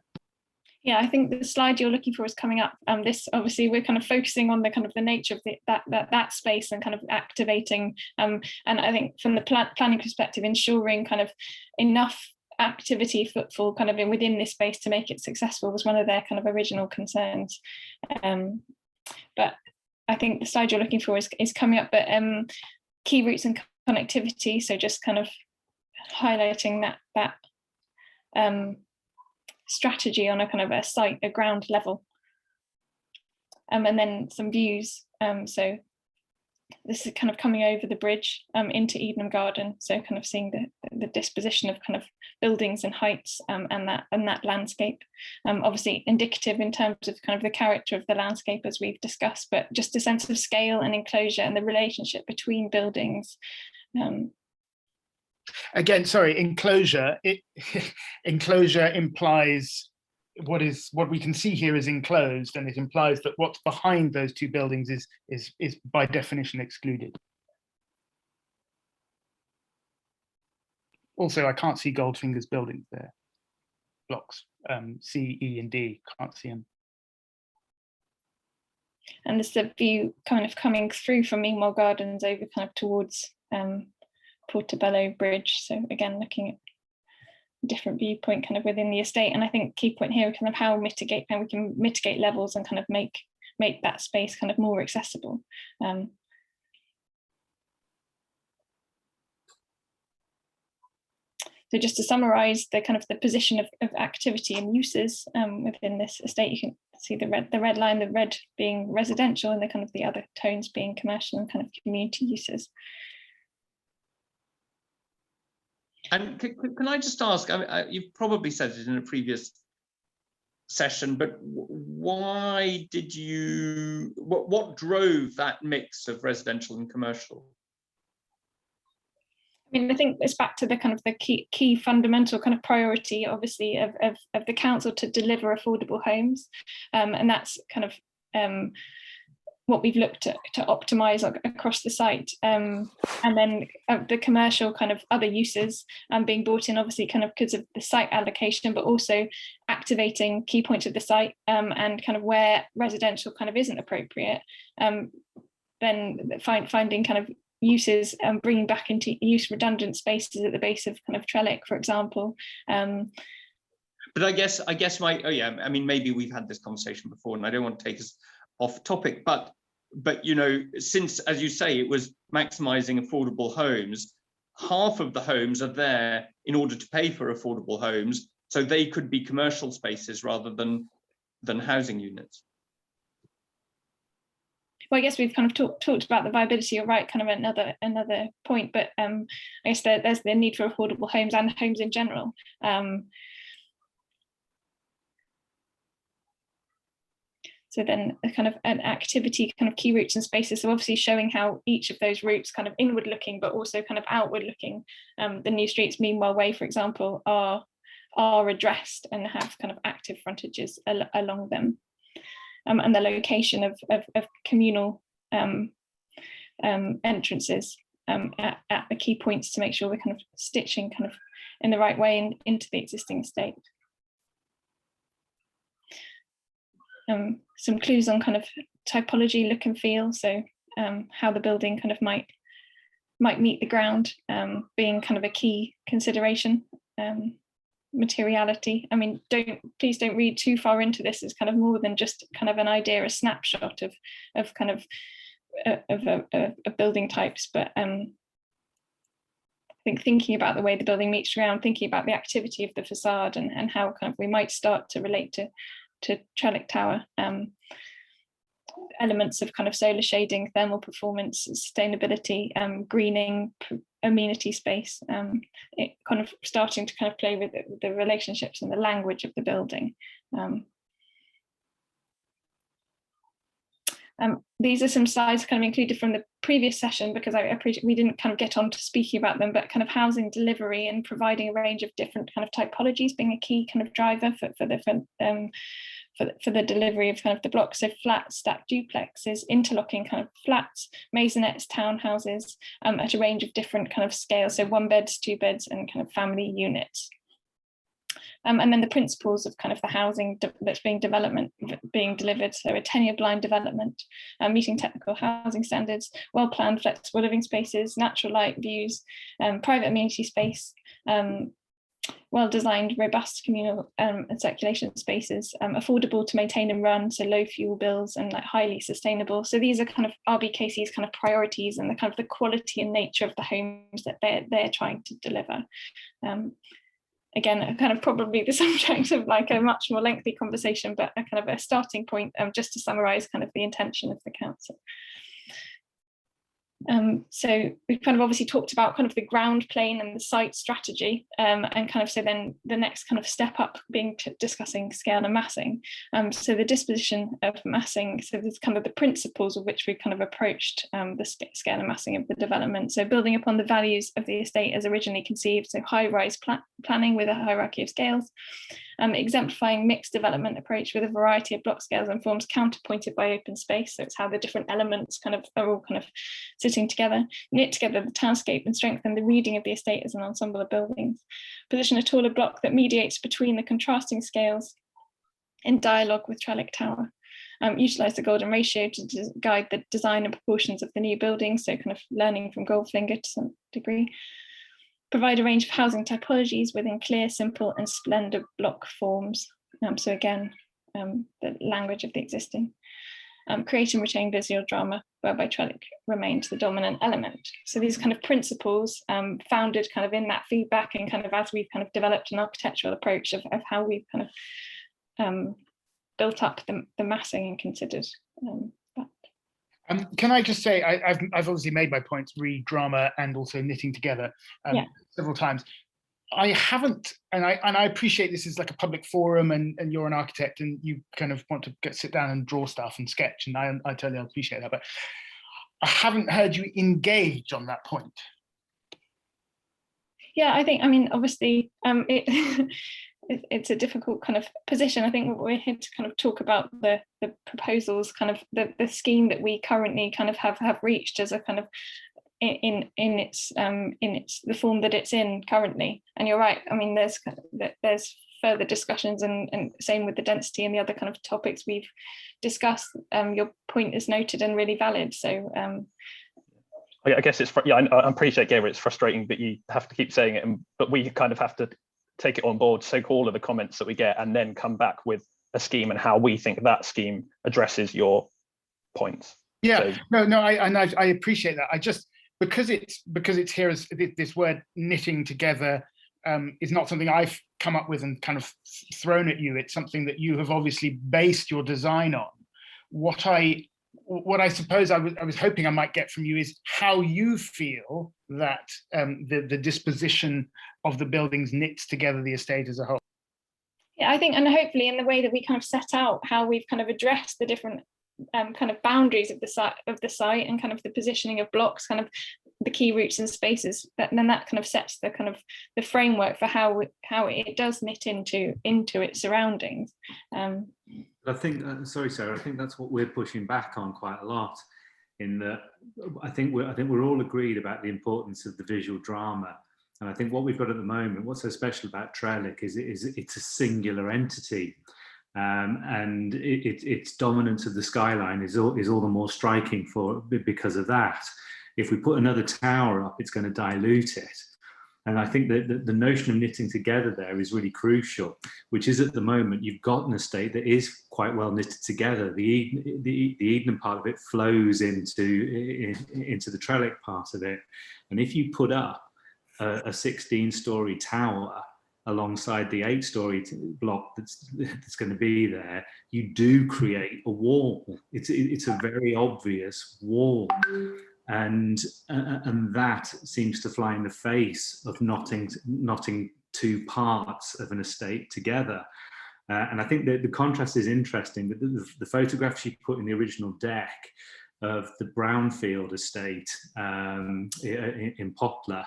Yeah, I think the slide you're looking for is coming up. This obviously we're kind of focusing on the kind of the nature of that space and kind of activating. And I think from the planning perspective, ensuring kind of enough activity footfall kind of within this space to make it successful was one of their kind of original concerns. But I think the slide you're looking for is coming up. But key routes and connectivity. So just kind of highlighting that strategy on a kind of a site, a ground level, and then some views. So this is kind of coming over the bridge into Eden Garden, so kind of seeing the disposition of kind of buildings and heights and that landscape. Obviously indicative in terms of kind of the character of the landscape as we've discussed, but just a sense of scale and enclosure and the relationship between buildings. Again, sorry, enclosure. Enclosure implies what we can see here is enclosed, and it implies that what's behind those 2 buildings is by definition excluded. Also, I can't see Goldfinger's buildings there. Blocks C, E, and D, can't see them. And there's the view kind of coming through from Meanwhile Gardens over kind of towards Portobello Bridge. So again, looking at a different viewpoint kind of within the estate. And I think key point here kind of how we can mitigate levels and kind of make that space kind of more accessible. So just to summarize the kind of the position of activity and uses within this estate, you can see the red line, the red being residential, and the kind of the other tones being commercial and kind of community uses. And can I just ask, I mean, you've probably said it in a previous session, but why did you, what drove that mix of residential and commercial? I mean, I think it's back to the kind of the key fundamental kind of priority, obviously, of the council to deliver affordable homes, and that's kind of what we've looked at to optimise across the site, and then the commercial kind of other uses being brought in, obviously, kind of because of the site allocation, but also activating key points of the site, and kind of where residential kind of isn't appropriate, then finding kind of uses and bringing back into use redundant spaces at the base of kind of Trellick, for example. But I guess I mean, maybe we've had this conversation before, and I don't want to take us off topic, but you know, since, as you say, it was maximizing affordable homes, half of the homes are there in order to pay for affordable homes, so they could be commercial spaces rather than housing units. Well, I guess we've kind of talked about the viability, you're right, kind of another point, but I guess there's the need for affordable homes and homes in general. So then a kind of an activity, kind of key routes and spaces. So obviously showing how each of those routes kind of inward looking, but also kind of outward looking. The New Streets Meanwhile Way, for example, are addressed and have kind of active frontages along them. And the location of communal entrances at the key points to make sure we're kind of stitching kind of in the right way into the existing estate. Some clues on kind of typology, look and feel, so how the building kind of might meet the ground, being kind of a key consideration. Materiality, I mean, please don't read too far into this as kind of more than just kind of an idea, a snapshot of kind of building types, but I think thinking about the way the building meets ground, thinking about the activity of the facade and how kind of we might start to relate to Trellick Tower, elements of kind of solar shading, thermal performance, sustainability, greening, amenity space, it kind of starting to kind of play with the relationships and the language of the building. These are some slides kind of included from the previous session, because I appreciate we didn't kind of get on to speaking about them, but kind of housing delivery and providing a range of different kind of typologies being a key kind of driver for the delivery of kind of the blocks. So flat stacked duplexes, interlocking kind of flats, maisonettes, townhouses, at a range of different kind of scales. So 1 beds, 2 beds, and kind of family units. And then the principles of kind of the housing that's being delivered. So a tenure blind development, meeting technical housing standards, well-planned flexible living spaces, natural light views, private amenity space, well-designed, robust communal and circulation spaces, affordable to maintain and run, so low fuel bills and like highly sustainable. So these are kind of RBKC's kind of priorities and the kind of the quality and nature of the homes that they're trying to deliver. Again, kind of probably the subject of like a much more lengthy conversation, but a kind of a starting point, just to summarise kind of the intention of the council. So we've kind of obviously talked about kind of the ground plane and the site strategy, and kind of so then the next kind of step up being discussing scale and massing. So the disposition of massing, so there's kind of the principles of which we kind of approached the scale and massing of the development. So building upon the values of the estate as originally conceived, so high-rise planning with a hierarchy of scales, exemplifying mixed development approach with a variety of block scales and forms counterpointed by open space. So it's how the different elements kind of are all kind of sitting together, knit together the townscape and strengthen the reading of the estate as an ensemble of buildings. Position a taller block that mediates between the contrasting scales in dialogue with Trellick Tower. Utilise the golden ratio to guide the design and proportions of the new building, so kind of learning from Goldfinger to some degree. Provide a range of housing typologies within clear, simple and splendid block forms. So again, the language of the existing. Create and retain visual drama, whereby Trellick remains the dominant element. So these kind of principles founded kind of in that feedback and kind of as we've kind of developed an architectural approach of how we've kind of built up the massing and considered that. Can I just say, I've obviously made my points, read drama and also knitting together several times. I haven't, and I appreciate this is like a public forum and you're an architect and you kind of want to sit down and draw stuff and sketch, and I totally appreciate that, but I haven't heard you engage on that point. Yeah, I think, I mean, obviously, it's a difficult kind of position. I think we're here to kind of talk about the proposals, kind of the scheme that we currently kind of have reached as a kind of in its the form that it's in currently. And you're right. I mean, there's further discussions, and same with the density and the other kind of topics we've discussed. Your point is noted and really valid. So. I guess it's, yeah, I appreciate, Gabriel, it's frustrating that you have to keep saying it, but we kind of have to take it on board, soak all of the comments that we get, and then come back with a scheme and how we think that scheme addresses your points. Yeah, so, I appreciate that. I just, because it's here as this word knitting together is not something I've come up with and kind of thrown at you. It's something that you have obviously based your design on. What I suppose I was hoping I might get from you is how you feel that the disposition of the buildings knits together the estate as a whole. Yeah, I think, and hopefully in the way that we kind of set out how we've kind of addressed the different kind of boundaries of the site and kind of the positioning of blocks, kind of the key routes and spaces, and then that kind of sets the kind of the framework for how it does knit into its surroundings. I think, sorry, Sarah, I think that's what we're pushing back on quite a lot. In that, I think we're all agreed about the importance of the visual drama, and I think what we've got at the moment, what's so special about Trellick is it's a singular entity, and its dominance of the skyline is all the more striking because of that. If we put another tower up, it's going to dilute it. And I think that the notion of knitting together there is really crucial, which is at the moment, you've got an estate that is quite well knitted together. The Eden part of it flows into the Trellick part of it. And if you put up a 16-story tower alongside the 8-story block that's going to be there, you do create a wall. It's a very obvious wall. And that seems to fly in the face of knotting two parts of an estate together. And I think that the contrast is interesting. The photographs you put in the original deck of the Brownfield estate in Poplar,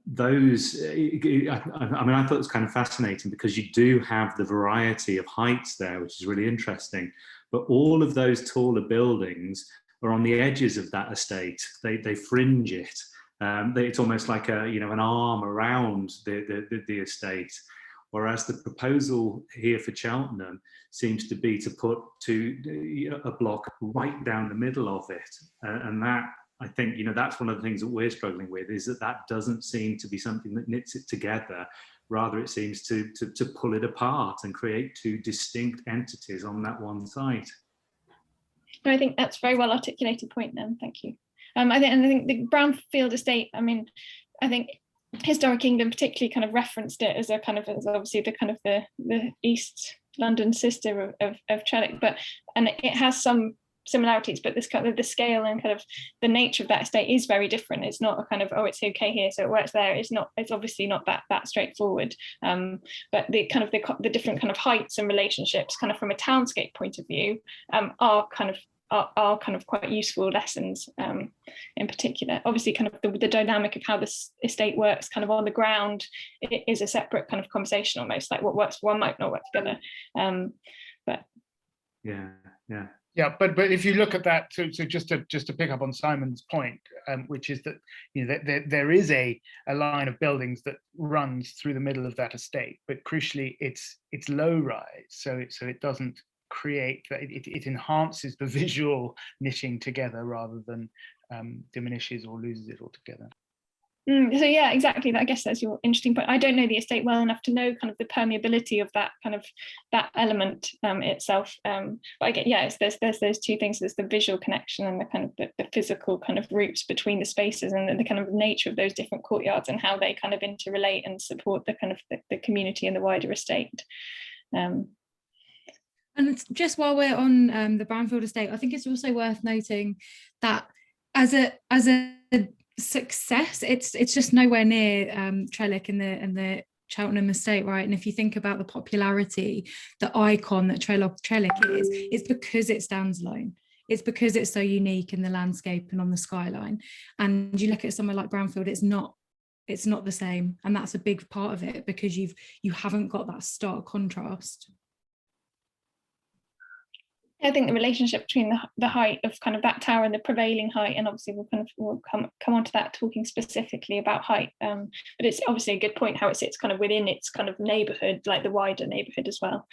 those, I mean, I thought it was kind of fascinating because you do have the variety of heights there, which is really interesting. But all of those taller buildings are on the edges of that estate. They fringe it. It's almost like an arm around the estate. Whereas the proposal here for Cheltenham seems to be to put a block right down the middle of it. And that, I think, that's one of the things that we're struggling with, is that doesn't seem to be something that knits it together. Rather, it seems to pull it apart and create two distinct entities on that one site. I think that's a very well articulated point then, thank you. I think the Brownfield estate, I mean, I think Historic Kingdom particularly kind of referenced it as obviously the kind of the East London sister of Trellick, and it has some similarities, but this kind of the scale and kind of the nature of that estate is very different. It's not a kind of, oh, it's okay here, so it works there. It's obviously not that straightforward. But the kind of the different kind of heights and relationships, kind of from a townscape point of view, are kind of quite useful lessons in particular. Obviously, kind of the dynamic of how this estate works kind of on the ground, it is a separate kind of conversation almost, like what works for one might not work together. But yeah, but if you look at that, so just to pick up on Simon's point, which is that there is a line of buildings that runs through the middle of that estate, but crucially it's low rise, so it doesn't create that, it enhances the visual knitting together rather than diminishes or loses it altogether. So yeah, exactly. I guess that's your interesting point. I don't know the estate well enough to know kind of the permeability of that kind of that element itself. But I get, yeah, there's those two things. There's the visual connection and the kind of the physical kind of routes between the spaces, and the kind of nature of those different courtyards and how they kind of interrelate and support the kind of the community and the wider estate. And just while we're on the Brownfield estate, I think it's also worth noting that as a success, it's just nowhere near Trellick and the Cheltenham estate, right? And if you think about the popularity, the icon that Trellick is, it's because it stands alone. It's because it's so unique in the landscape and on the skyline. And you look at somewhere like Brownfield, it's not it's not the same, and that's a big part of it, because you haven't got that stark contrast. I think the relationship between the height of kind of that tower and the prevailing height, and obviously we'll come on to that, talking specifically about height, but it's obviously a good point how it sits kind of within its kind of neighborhood, like the wider neighborhood as well.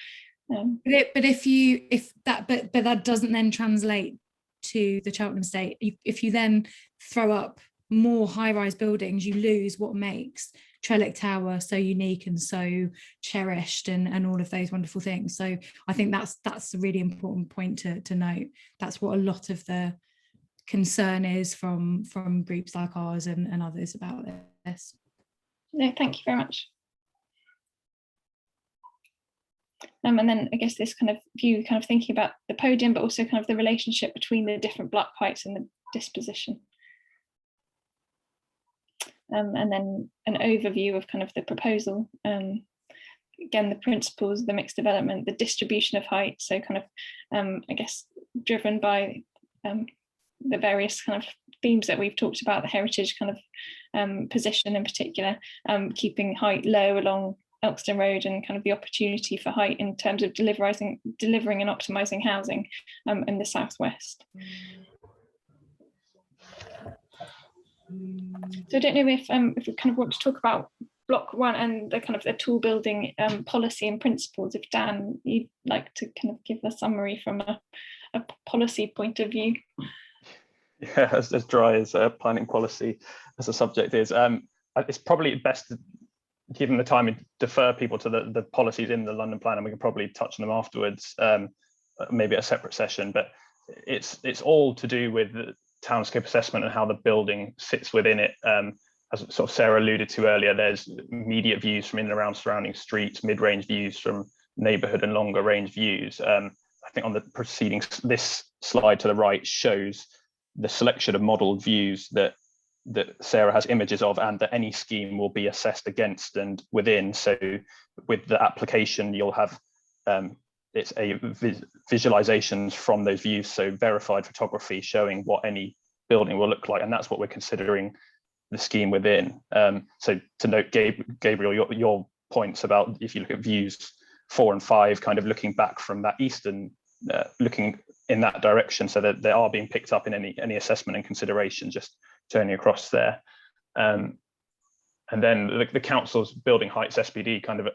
But that doesn't then translate to the Cheltenham estate. If you then throw up more high-rise buildings, you lose what makes Trellick Tower so unique and so cherished, and all of those wonderful things. So I think that's a really important point to note. That's what a lot of the concern is from groups like ours and others about this. No, thank you very much. And then I guess this kind of view, kind of thinking about the podium, but also kind of the relationship between the different block heights and the disposition. And then an overview of kind of the proposal. Again, the principles, the mixed development, the distribution of height. So kind of, I guess, driven by the various kind of themes that we've talked about, the heritage kind of position in particular, keeping height low along Elkston Road, and kind of the opportunity for height in terms of delivering and optimizing housing in the southwest. So I don't know if we kind of want to talk about block 1 and the kind of the tall building policy and principles. If Dan, you'd like to kind of give a summary from a policy point of view. Yeah, as dry as planning policy as a subject is, it's probably best to, given the time, and defer people to the policies in the London plan, and we can probably touch on them afterwards, maybe a separate session. But it's all to do with the townscape assessment and how the building sits within it. As sort of Sarah alluded to earlier, there's immediate views from in and around surrounding streets, mid-range views from neighbourhood, and longer range views. I think on the preceding, this slide to the right shows the selection of modelled views that Sarah has images of, and that any scheme will be assessed against and within. So with the application, you'll have it's a visualizations from those views, so verified photography showing what any building will look like, and that's what we're considering the scheme within. So to note, Gabriel, your points about, if you look at views 4 and 5, kind of looking back from that eastern, looking in that direction, so that they are being picked up in any assessment and consideration, just turning across there. And then the council's building heights SPD kind of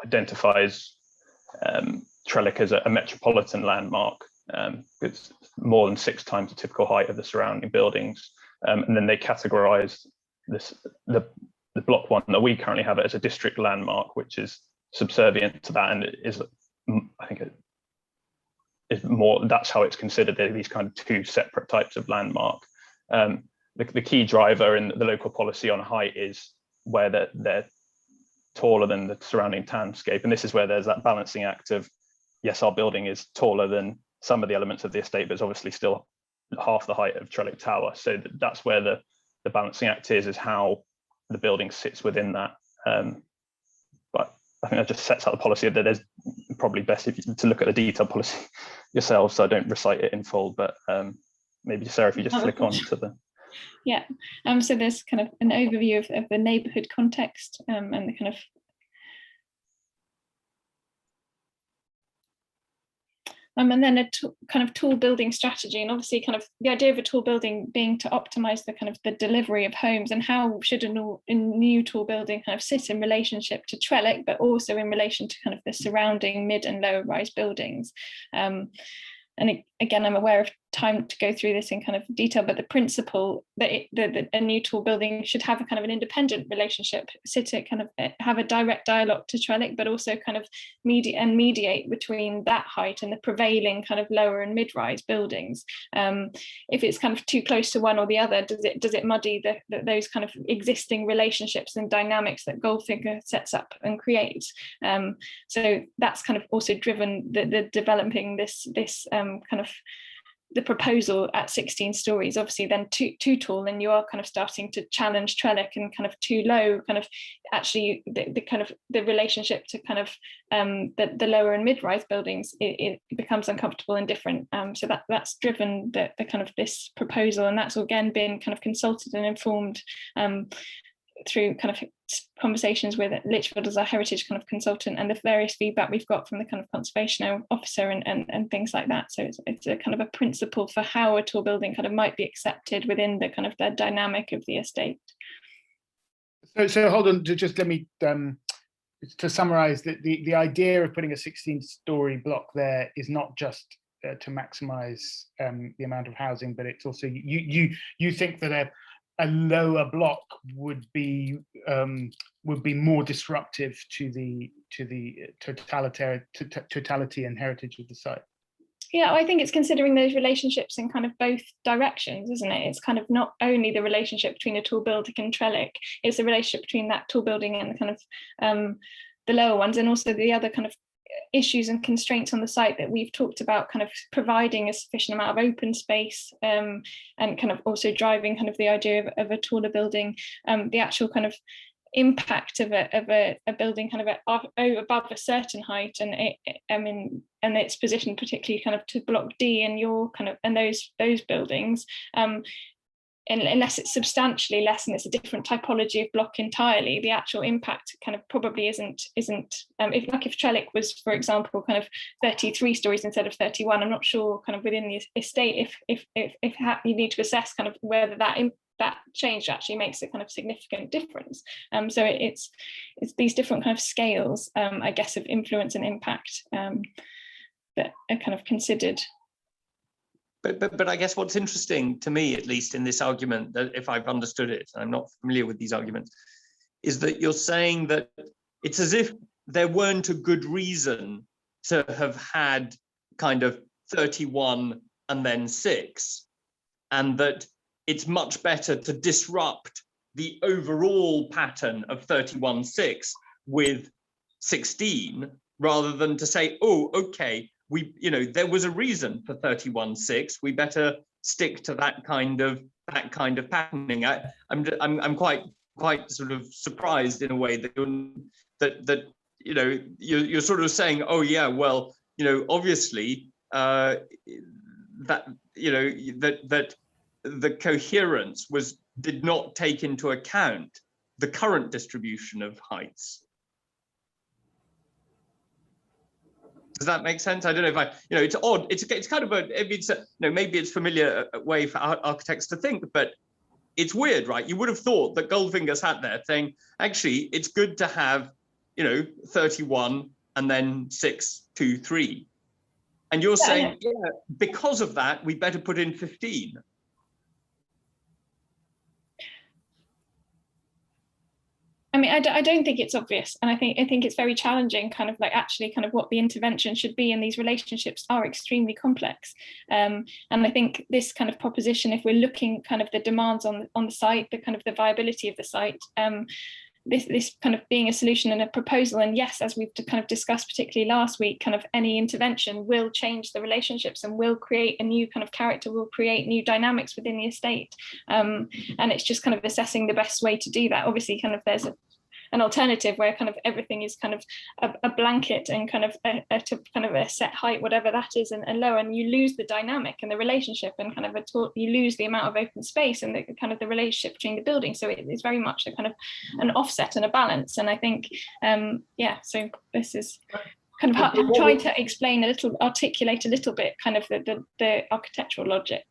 identifies Trellick as a metropolitan landmark. It's more than 6 times the typical height of the surrounding buildings. And then they categorize the block 1 that we currently have it as a district landmark, which is subservient to that, and it is, I think, is more, that's how it's considered. They're these kind of 2 separate types of landmark. The key driver in the local policy on height is where they're taller than the surrounding townscape, and this is where there's that balancing act of, yes, our building is taller than some of the elements of the estate, but it's obviously still half the height of Trellick Tower. So that's where the balancing act is how the building sits within that. But I think that just sets out the policy. That there's probably best if you to look at the detailed policy yourself, so I don't recite it in full, but maybe Sarah, if you just flick on to the. Yeah, so there's kind of an overview of the neighbourhood context and the kind of and then a kind of tall building strategy, and obviously kind of the idea of a tall building being to optimize the kind of the delivery of homes, and how should a new tall building kind of sit in relationship to Trellick, but also in relation to kind of the surrounding mid and lower rise buildings. And again, I'm aware of time to go through this in kind of detail, but the principle that a new tall building should have a kind of an independent relationship, sit at kind of have a direct dialogue to Trellick, but also kind of mediate between that height and the prevailing kind of lower and mid-rise buildings. If it's kind of too close to one or the other, does it muddy those kind of existing relationships and dynamics that Goldfinger sets up and creates? So that's kind of also driven the developing this kind of the proposal at 16 stories. Obviously then too tall, and you are kind of starting to challenge Trellick, and kind of too low, kind of actually the kind of the relationship to kind of the lower and mid-rise buildings, it becomes uncomfortable and different. So that's driven the kind of this proposal, and that's again been kind of consulted and informed through kind of conversations with Lichfield as our heritage kind of consultant, and the various feedback we've got from the kind of conservation officer and things like that. So it's a kind of a principle for how a tall building kind of might be accepted within the kind of the dynamic of the estate. So hold on, just let me to summarize, the idea of putting a 16-story block there is not just to maximize the amount of housing, but it's also you think that a lower block would be more disruptive to the totality and heritage of the site. Yeah, I think it's considering those relationships in kind of both directions, isn't it? It's kind of not only the relationship between a tall building and Trellick, it's the relationship between that tall building and the kind of the lower ones, and also the other kind of issues and constraints on the site that we've talked about, kind of providing a sufficient amount of open space, and kind of also driving kind of the idea of a taller building, the actual kind of impact of a building kind of above a certain height, and and its position particularly kind of to block D and your kind of and those buildings, and unless it's substantially less and it's a different typology of block entirely, the actual impact kind of probably isn't if Trellick was, for example, kind of 33 stories instead of 31, I'm not sure kind of within the estate if you need to assess kind of whether that change actually makes a kind of significant difference. So it's these different kind of scales, I guess, of influence and impact that are kind of considered. But I guess what's interesting to me, at least in this argument, that if I've understood it, and I'm not familiar with these arguments, is that you're saying that it's as if there weren't a good reason to have had kind of 31 and then 6, and that it's much better to disrupt the overall pattern of 31-6 with 16, rather than to say, oh, okay, there was a reason for 31-6. We better stick to that kind of patterning. I'm quite sort of surprised in a way that you're sort of saying, oh yeah, well, obviously that the coherence did not take into account the current distribution of heights. Does that make sense? I don't know if it's odd. It's kind of maybe it's a familiar way for architects to think, but it's weird, right? You would have thought that Goldfinger sat there saying, actually, it's good to have, 31 and then 6, 2, 3. And you're saying, yeah, because of that, we better put in 15. I mean, I don't think it's obvious, and I think it's very challenging, kind of like actually kind of what the intervention should be, and these relationships are extremely complex. And I think this kind of proposition, if we're looking kind of the demands on the site, the kind of the viability of the site, this kind of being a solution and a proposal, and yes, as we've kind of discussed particularly last week, kind of any intervention will change the relationships and will create a new kind of character, will create new dynamics within the estate, and it's just kind of assessing the best way to do that. Obviously, kind of there's an alternative where kind of everything is kind of a blanket and kind of a set height, whatever that is, and lower, and you lose the dynamic and the relationship, and kind of you lose the amount of open space and the kind of the relationship between the buildings. So it's very much a kind of an offset and a balance. And I think so this is kind of trying to articulate a little bit kind of the architectural logic.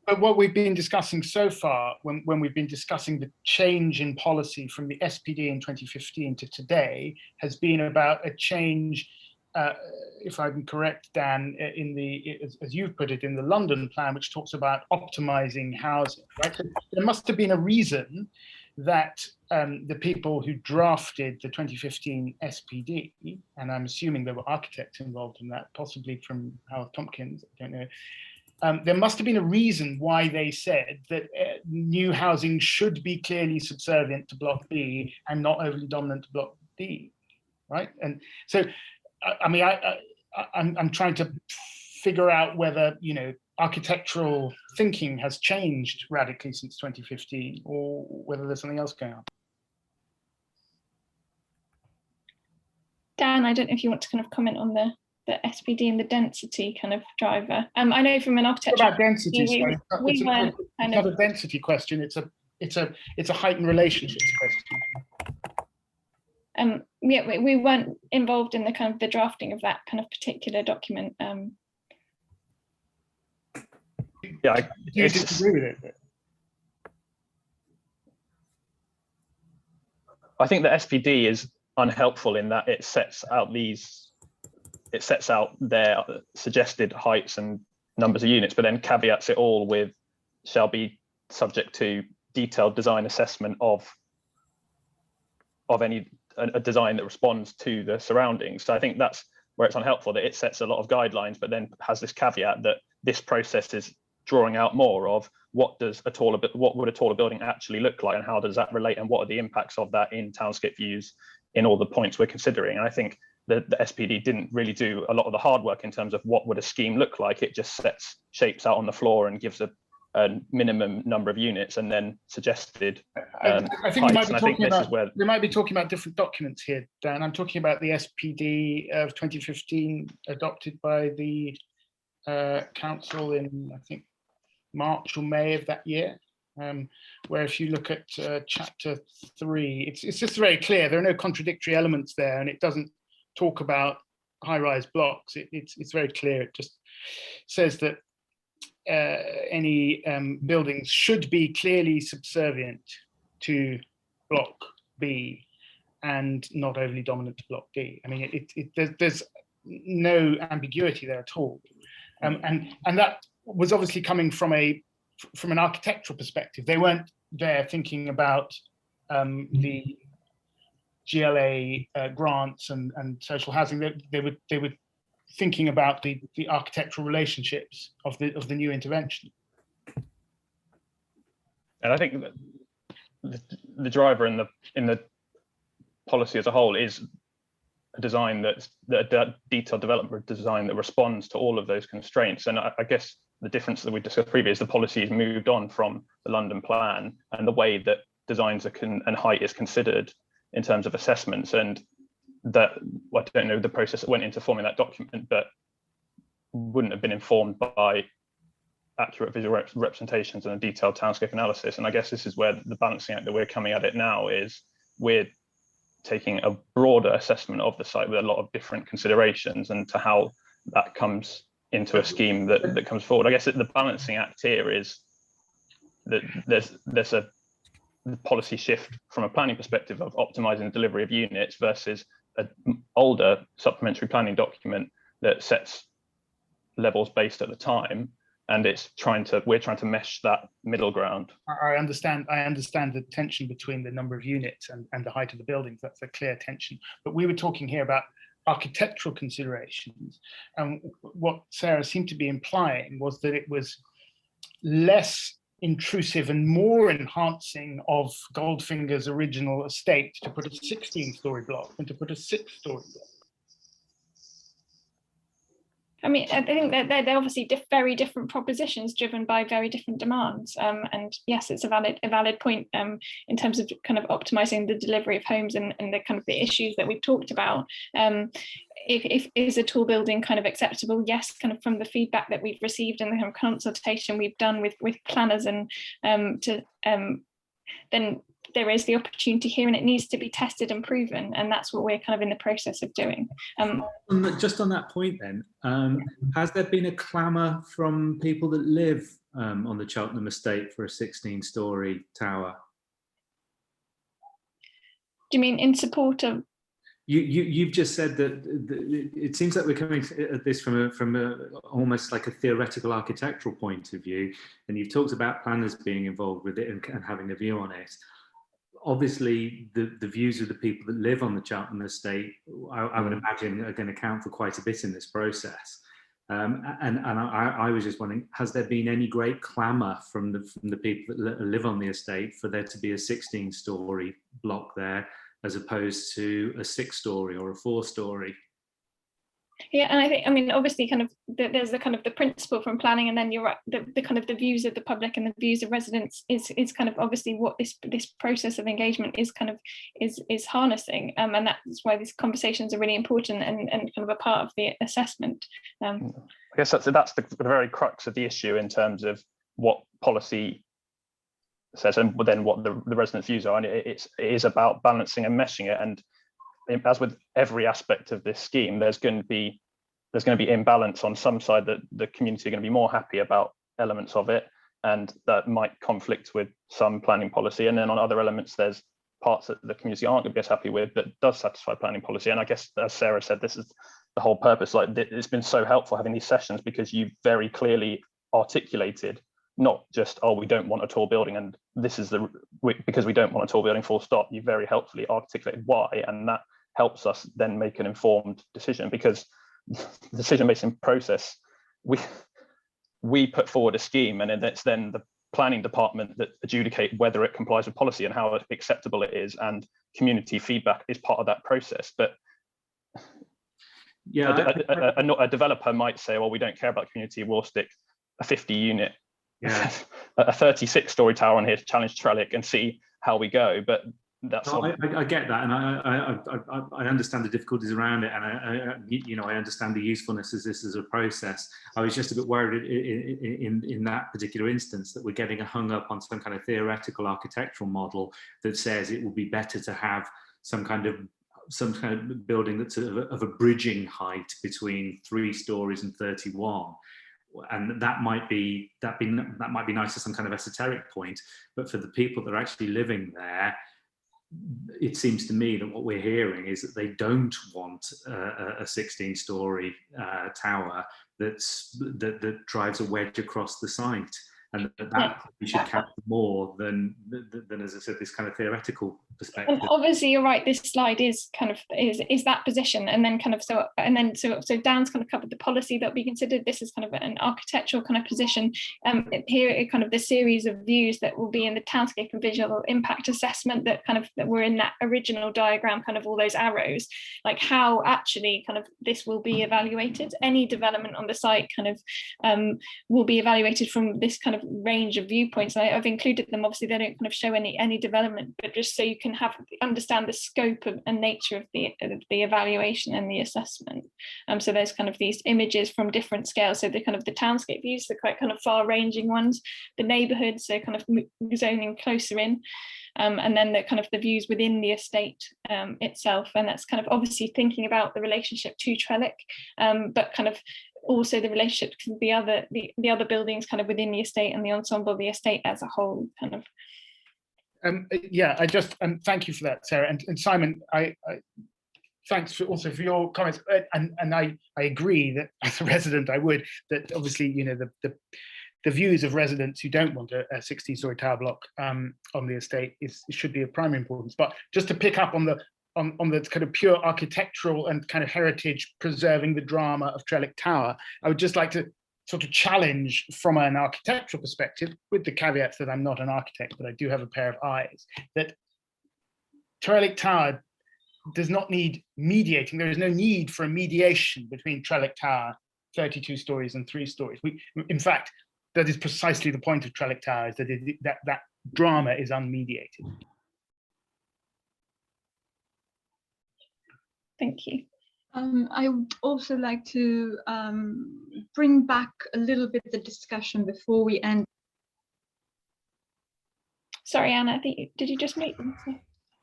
But what we've been discussing so far, when we've been discussing the change in policy from the SPD in 2015 to today, has been about a change, if I'm correct, Dan, as you've put it, in the London plan, which talks about optimizing housing, right? So there must have been a reason that the people who drafted the 2015 SPD, and I'm assuming there were architects involved in that, possibly from Howard Tompkins, I don't know, there must have been a reason why they said that new housing should be clearly subservient to Block B and not overly dominant to Block D, right? And so, I mean, I'm trying to figure out whether, architectural thinking has changed radically since 2015, or whether there's something else going on. Dan, I don't know if you want to kind of comment on the SPD and the density kind of driver. I know from an architecture. What about density? It's not a density question. It's a it's a heightened relationships question. Yeah, we weren't involved in the kind of the drafting of that kind of particular document. Do you disagree with it? I think the SPD is unhelpful in that it sets out their suggested heights and numbers of units, but then caveats it all with shall be subject to detailed design assessment of a design that responds to the surroundings. So I think that's where it's unhelpful, that it sets a lot of guidelines, but then has this caveat that this process is drawing out more of what would a taller building actually look like, and how does that relate, and what are the impacts of that in townscape views in all the points we're considering. And I think the SPD didn't really do a lot of the hard work in terms of what would a scheme look like. It just sets shapes out on the floor and gives a minimum number of units, and then suggested I think we might be talking about different documents here, Dan. I'm talking about the SPD of 2015 adopted by the council in, I think, March or May of that year, where if you look at chapter 3, it's just very clear. There are no contradictory elements there, and it doesn't talk about high-rise blocks. It's very clear. It just says that any buildings should be clearly subservient to block B and not overly dominant to block D. I mean, there's no ambiguity there at all. And that was obviously coming from an architectural perspective. They weren't there thinking about the GLA grants and social housing. They were thinking about the architectural relationships of the new intervention. And I think that the driver in the policy as a whole is a design that detailed development design that responds to all of those constraints. And I guess the difference that we discussed previously, the policy has moved on from the London plan and the way that designs and height is considered in terms of assessments. And that, I don't know the process that went into forming that document, but wouldn't have been informed by accurate visual representations and a detailed townscape analysis. And I guess this is where the balancing act that we're coming at it now is, we're taking a broader assessment of the site with a lot of different considerations, and to how that comes into a scheme that comes forward. I guess the balancing act here is that there's a policy shift from a planning perspective of optimizing the delivery of units versus an older supplementary planning document that sets levels based at the time, and we're trying to mesh that middle ground. I understand the tension between the number of units and the height of the buildings. That's a clear tension. But we were talking here about architectural considerations, and what Sarah seemed to be implying was that it was less intrusive and more enhancing of Goldfinger's original estate to put a 16-story block than to put a 6-story block. I mean, I think that they're obviously very different propositions driven by very different demands. And yes, it's a valid point in terms of kind of optimizing the delivery of homes and the kind of the issues that we've talked about. If is a tall building kind of acceptable? Yes, kind of from the feedback that we've received and the kind of consultation we've done with planners, and then there is the opportunity here, and it needs to be tested and proven, and that's what we're kind of in the process of doing. Just on that point then, has there been a clamour from people that live on the Cheltenham estate for a 16-storey tower? Do you mean in support of? You've just said that it seems like we're coming at this from a almost like a theoretical architectural point of view, and you've talked about planners being involved with it and having a view on it. Obviously, the views of the people that live on the Cheltenham estate, I would imagine, are going to count for quite a bit in this process. And I was just wondering, has there been any great clamour from the people that live on the estate for there to be a 16-storey block there, as opposed to a 6-storey or a 4-storey? Yeah, and I think, I mean, obviously, kind of there's the kind of the principle from planning, and then you're right, the kind of the views of the public and the views of residents is kind of obviously what this process of engagement is kind of is harnessing, and that's why these conversations are really important and kind of a part of the assessment. I guess that's the very crux of the issue in terms of what policy says, and then what the residents' views are. And it is about balancing and meshing it. And as with every aspect of this scheme, there's going to be imbalance on some side, that the community are going to be more happy about elements of it, and that might conflict with some planning policy. And then on other elements, there's parts that the community aren't going to be as happy with that does satisfy planning policy. And I guess, as Sarah said, this is the whole purpose. Like, it's been so helpful having these sessions, because you very clearly articulated not just, oh, we don't want a tall building and this is because we don't want a tall building, full stop. You very helpfully articulated why, and that helps us then make an informed decision, because the decision-making process, we put forward a scheme, and it's then the planning department that adjudicate whether it complies with policy and how acceptable it is, and community feedback is part of that process. But yeah, a developer might say, well, we don't care about community, we'll stick a 50 unit, yeah, a 36-story tower on here to challenge Trellick and see how we go. But that's I get that, and I understand the difficulties around it, and I understand the usefulness as this is a process. I was just a bit worried in that particular instance that we're getting hung up on some kind of theoretical architectural model that says it would be better to have some kind of building that's of a bridging height between 3 stories and 31. And that might be nice at some kind of esoteric point, but for the people that are actually living there, it seems to me that what we're hearing is that they don't want a 16-story tower that drives a wedge across the site, and that we should count more than, as I said, this kind of theoretical perspective. And obviously, you're right. This slide is kind of is that position, and then so Dan's kind of covered the policy that we considered. This is kind of an architectural kind of position. Here are kind of the series of views that will be in the Townscape and visual impact assessment that were in that original diagram, kind of all those arrows, like how actually kind of this will be evaluated. Any development on the site kind of will be evaluated from this kind of range of viewpoints. I've included them. Obviously, they don't kind of show any development, but just so you can understand the scope and nature of the evaluation and the assessment. So there's kind of these images from different scales. So the kind of the Townscape views, the quite kind of far-ranging ones, the neighbourhoods, so kind of zoning closer in, and then the kind of the views within the estate itself. And that's kind of obviously thinking about the relationship to Trellick, but kind of also the relationship to the other buildings kind of within the estate and the ensemble of the estate as a whole, kind of. Yeah, I just thank you for that, Sarah, and Simon. I thanks also for your comments, and I agree that as a resident, I would that obviously the views of residents who don't want a 16-story tower block on the estate should be of primary importance. But just to pick up on the kind of pure architectural and kind of heritage preserving the drama of Trellick Tower, I would just like to sort of challenge from an architectural perspective, with the caveats that I'm not an architect, but I do have a pair of eyes, that Trellick Tower does not need mediating. There is no need for a mediation between Trellick Tower, 32 stories and 3 stories. In fact, that is precisely the point of Trellick Tower, is that that drama is unmediated. Thank you. I would also like to bring back a little bit the discussion before we end. Sorry, Anna, I think did you just mute them?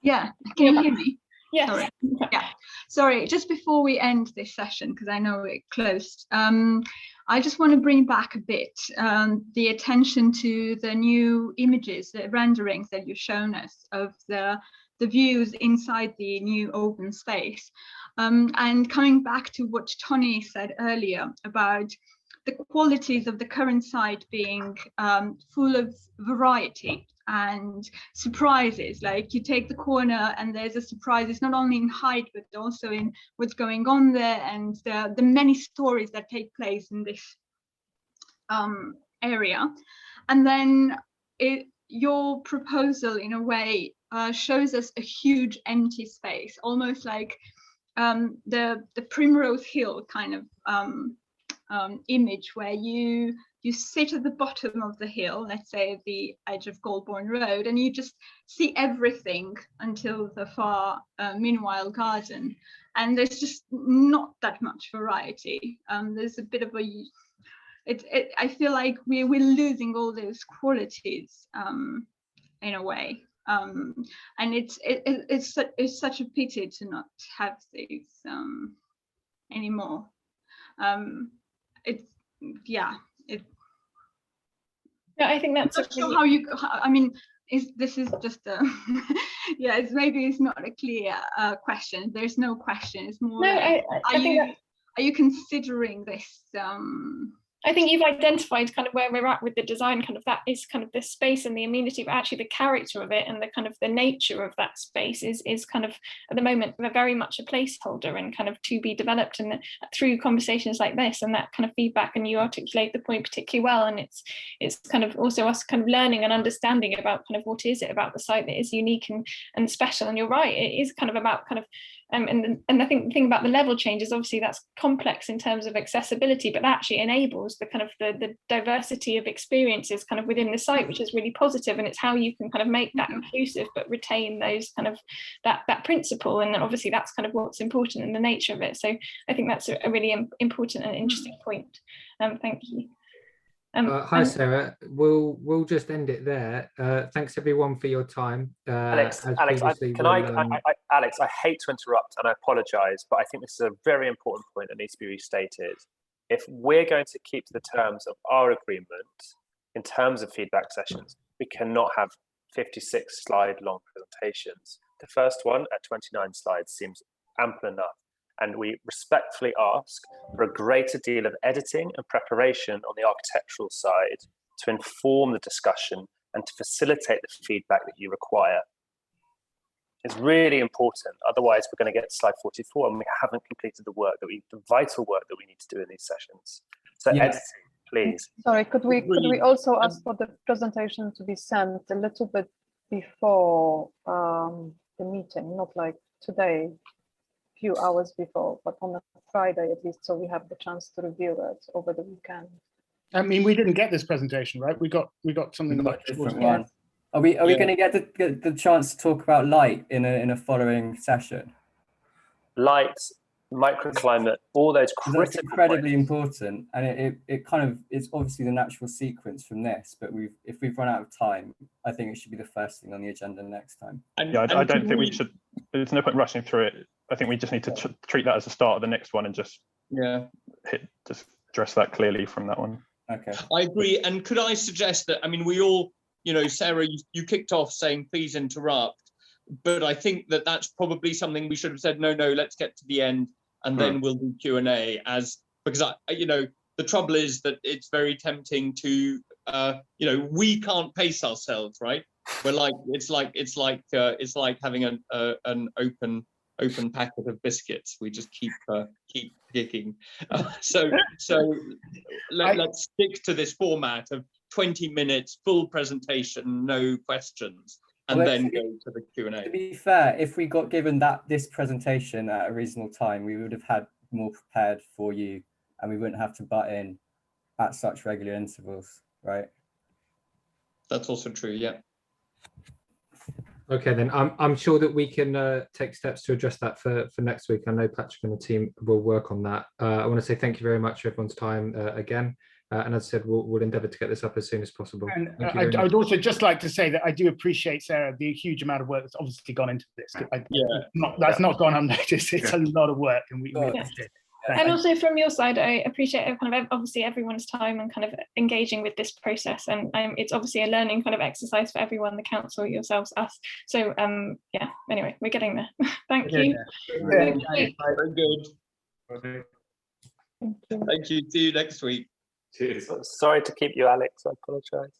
Yeah, can you hear me? Yes. Sorry. Yeah, sorry, just before we end this session, because I know it closed, I just want to bring back a bit the attention to the new images, the renderings that you've shown us of the views inside the new open space. And coming back to what Tony said earlier about the qualities of the current site being full of variety and surprises, like you take the corner and there's a surprise. It's not only in height, but also in what's going on there and the many stories that take place in this area. And then your proposal, in a way, shows us a huge empty space, almost like the Primrose Hill kind of image, where you sit at the bottom of the hill, let's say at the edge of Goldbourne Road, and you just see everything until the far meanwhile garden, and there's just not that much variety. There's a bit of I feel like we're losing all those qualities in a way. And it's such a pity to not have these anymore. Yeah, I think that's I'm not sure how you. I mean, this is just a yeah. It's not a clear question. There's no question. It's more. No, like, I think are you considering this? I think you've identified kind of where we're at with the design, kind of that is kind of the space and the amenity, but actually the character of it and the kind of the nature of that space is kind of at the moment very much a placeholder and kind of to be developed, and through conversations like this and that kind of feedback, and you articulate the point particularly well, and it's kind of also us kind of learning and understanding about kind of what is it about the site that is unique and special. And you're right, it is kind of about kind of and I think the thing about the level change is obviously that's complex in terms of accessibility, but that actually enables the kind of the diversity of experiences kind of within the site, which is really positive. And it's how you can kind of make that inclusive but retain those kind of that principle. And obviously that's kind of what's important in the nature of it. So I think that's a really important and interesting point. Thank you. Hi Sarah, we'll just end it there. Thanks everyone for your time. Alex, Alex, I hate to interrupt and I apologise, but I think this is a very important point that needs to be restated. If we're going to keep to the terms of our agreement in terms of feedback sessions, we cannot have 56 slide long presentations. The first one at 29 slides seems ample enough. And we respectfully ask for a greater deal of editing and preparation on the architectural side to inform the discussion and to facilitate the feedback that you require. It's really important. Otherwise, we're going to get to slide 44 and we haven't completed the vital work that we need to do in these sessions. So editing, please. Sorry, could we also ask for the presentation to be sent a little bit before the meeting, not like today, few hours before, but on a Friday at least, so we have the chance to review it over the weekend. I mean, we didn't get this presentation, right? We got something much different one. Are we going to get the chance to talk about light in a following session? Light, microclimate, all those critical That's incredibly important, and it kind of it's obviously the natural sequence from this. But if we've run out of time, I think it should be the first thing on the agenda next time. Yeah, I don't think we should. There's no point rushing through it. I think we just need to treat that as the start of the next one and just address that clearly from that one. Okay, I agree. And could I suggest that, I mean, we all, Sarah, you kicked off saying please interrupt, but I think that's probably something we should have said, no, let's get to the end and then we'll do Q&A, because the trouble is that it's very tempting to we can't pace ourselves, right? We're like it's like having an open packet of biscuits. We just keep kicking. So let's stick to this format of 20 minutes, full presentation, no questions, and then go to the Q&A. To be fair, if we got given this presentation at a reasonable time, we would have had more prepared for you, and we wouldn't have to butt in at such regular intervals, right? That's also true, yeah. Okay, then I'm sure that we can take steps to address that for next week. I know Patrick and the team will work on that. I want to say thank you very much for everyone's time again. And as I said, we'll endeavour to get this up as soon as possible. And I would also just like to say that I do appreciate, Sarah, the huge amount of work that's obviously gone into this. That's not gone unnoticed. It's a lot of work, and we appreciate it. And also from your side, I appreciate kind of obviously everyone's time and kind of engaging with this process, and it's obviously a learning kind of exercise for everyone, the council, yourselves, us. So yeah, anyway, we're getting there. Thank you. Very good. Thank you. See you next week. Cheers. Sorry to keep you, Alex. I apologise.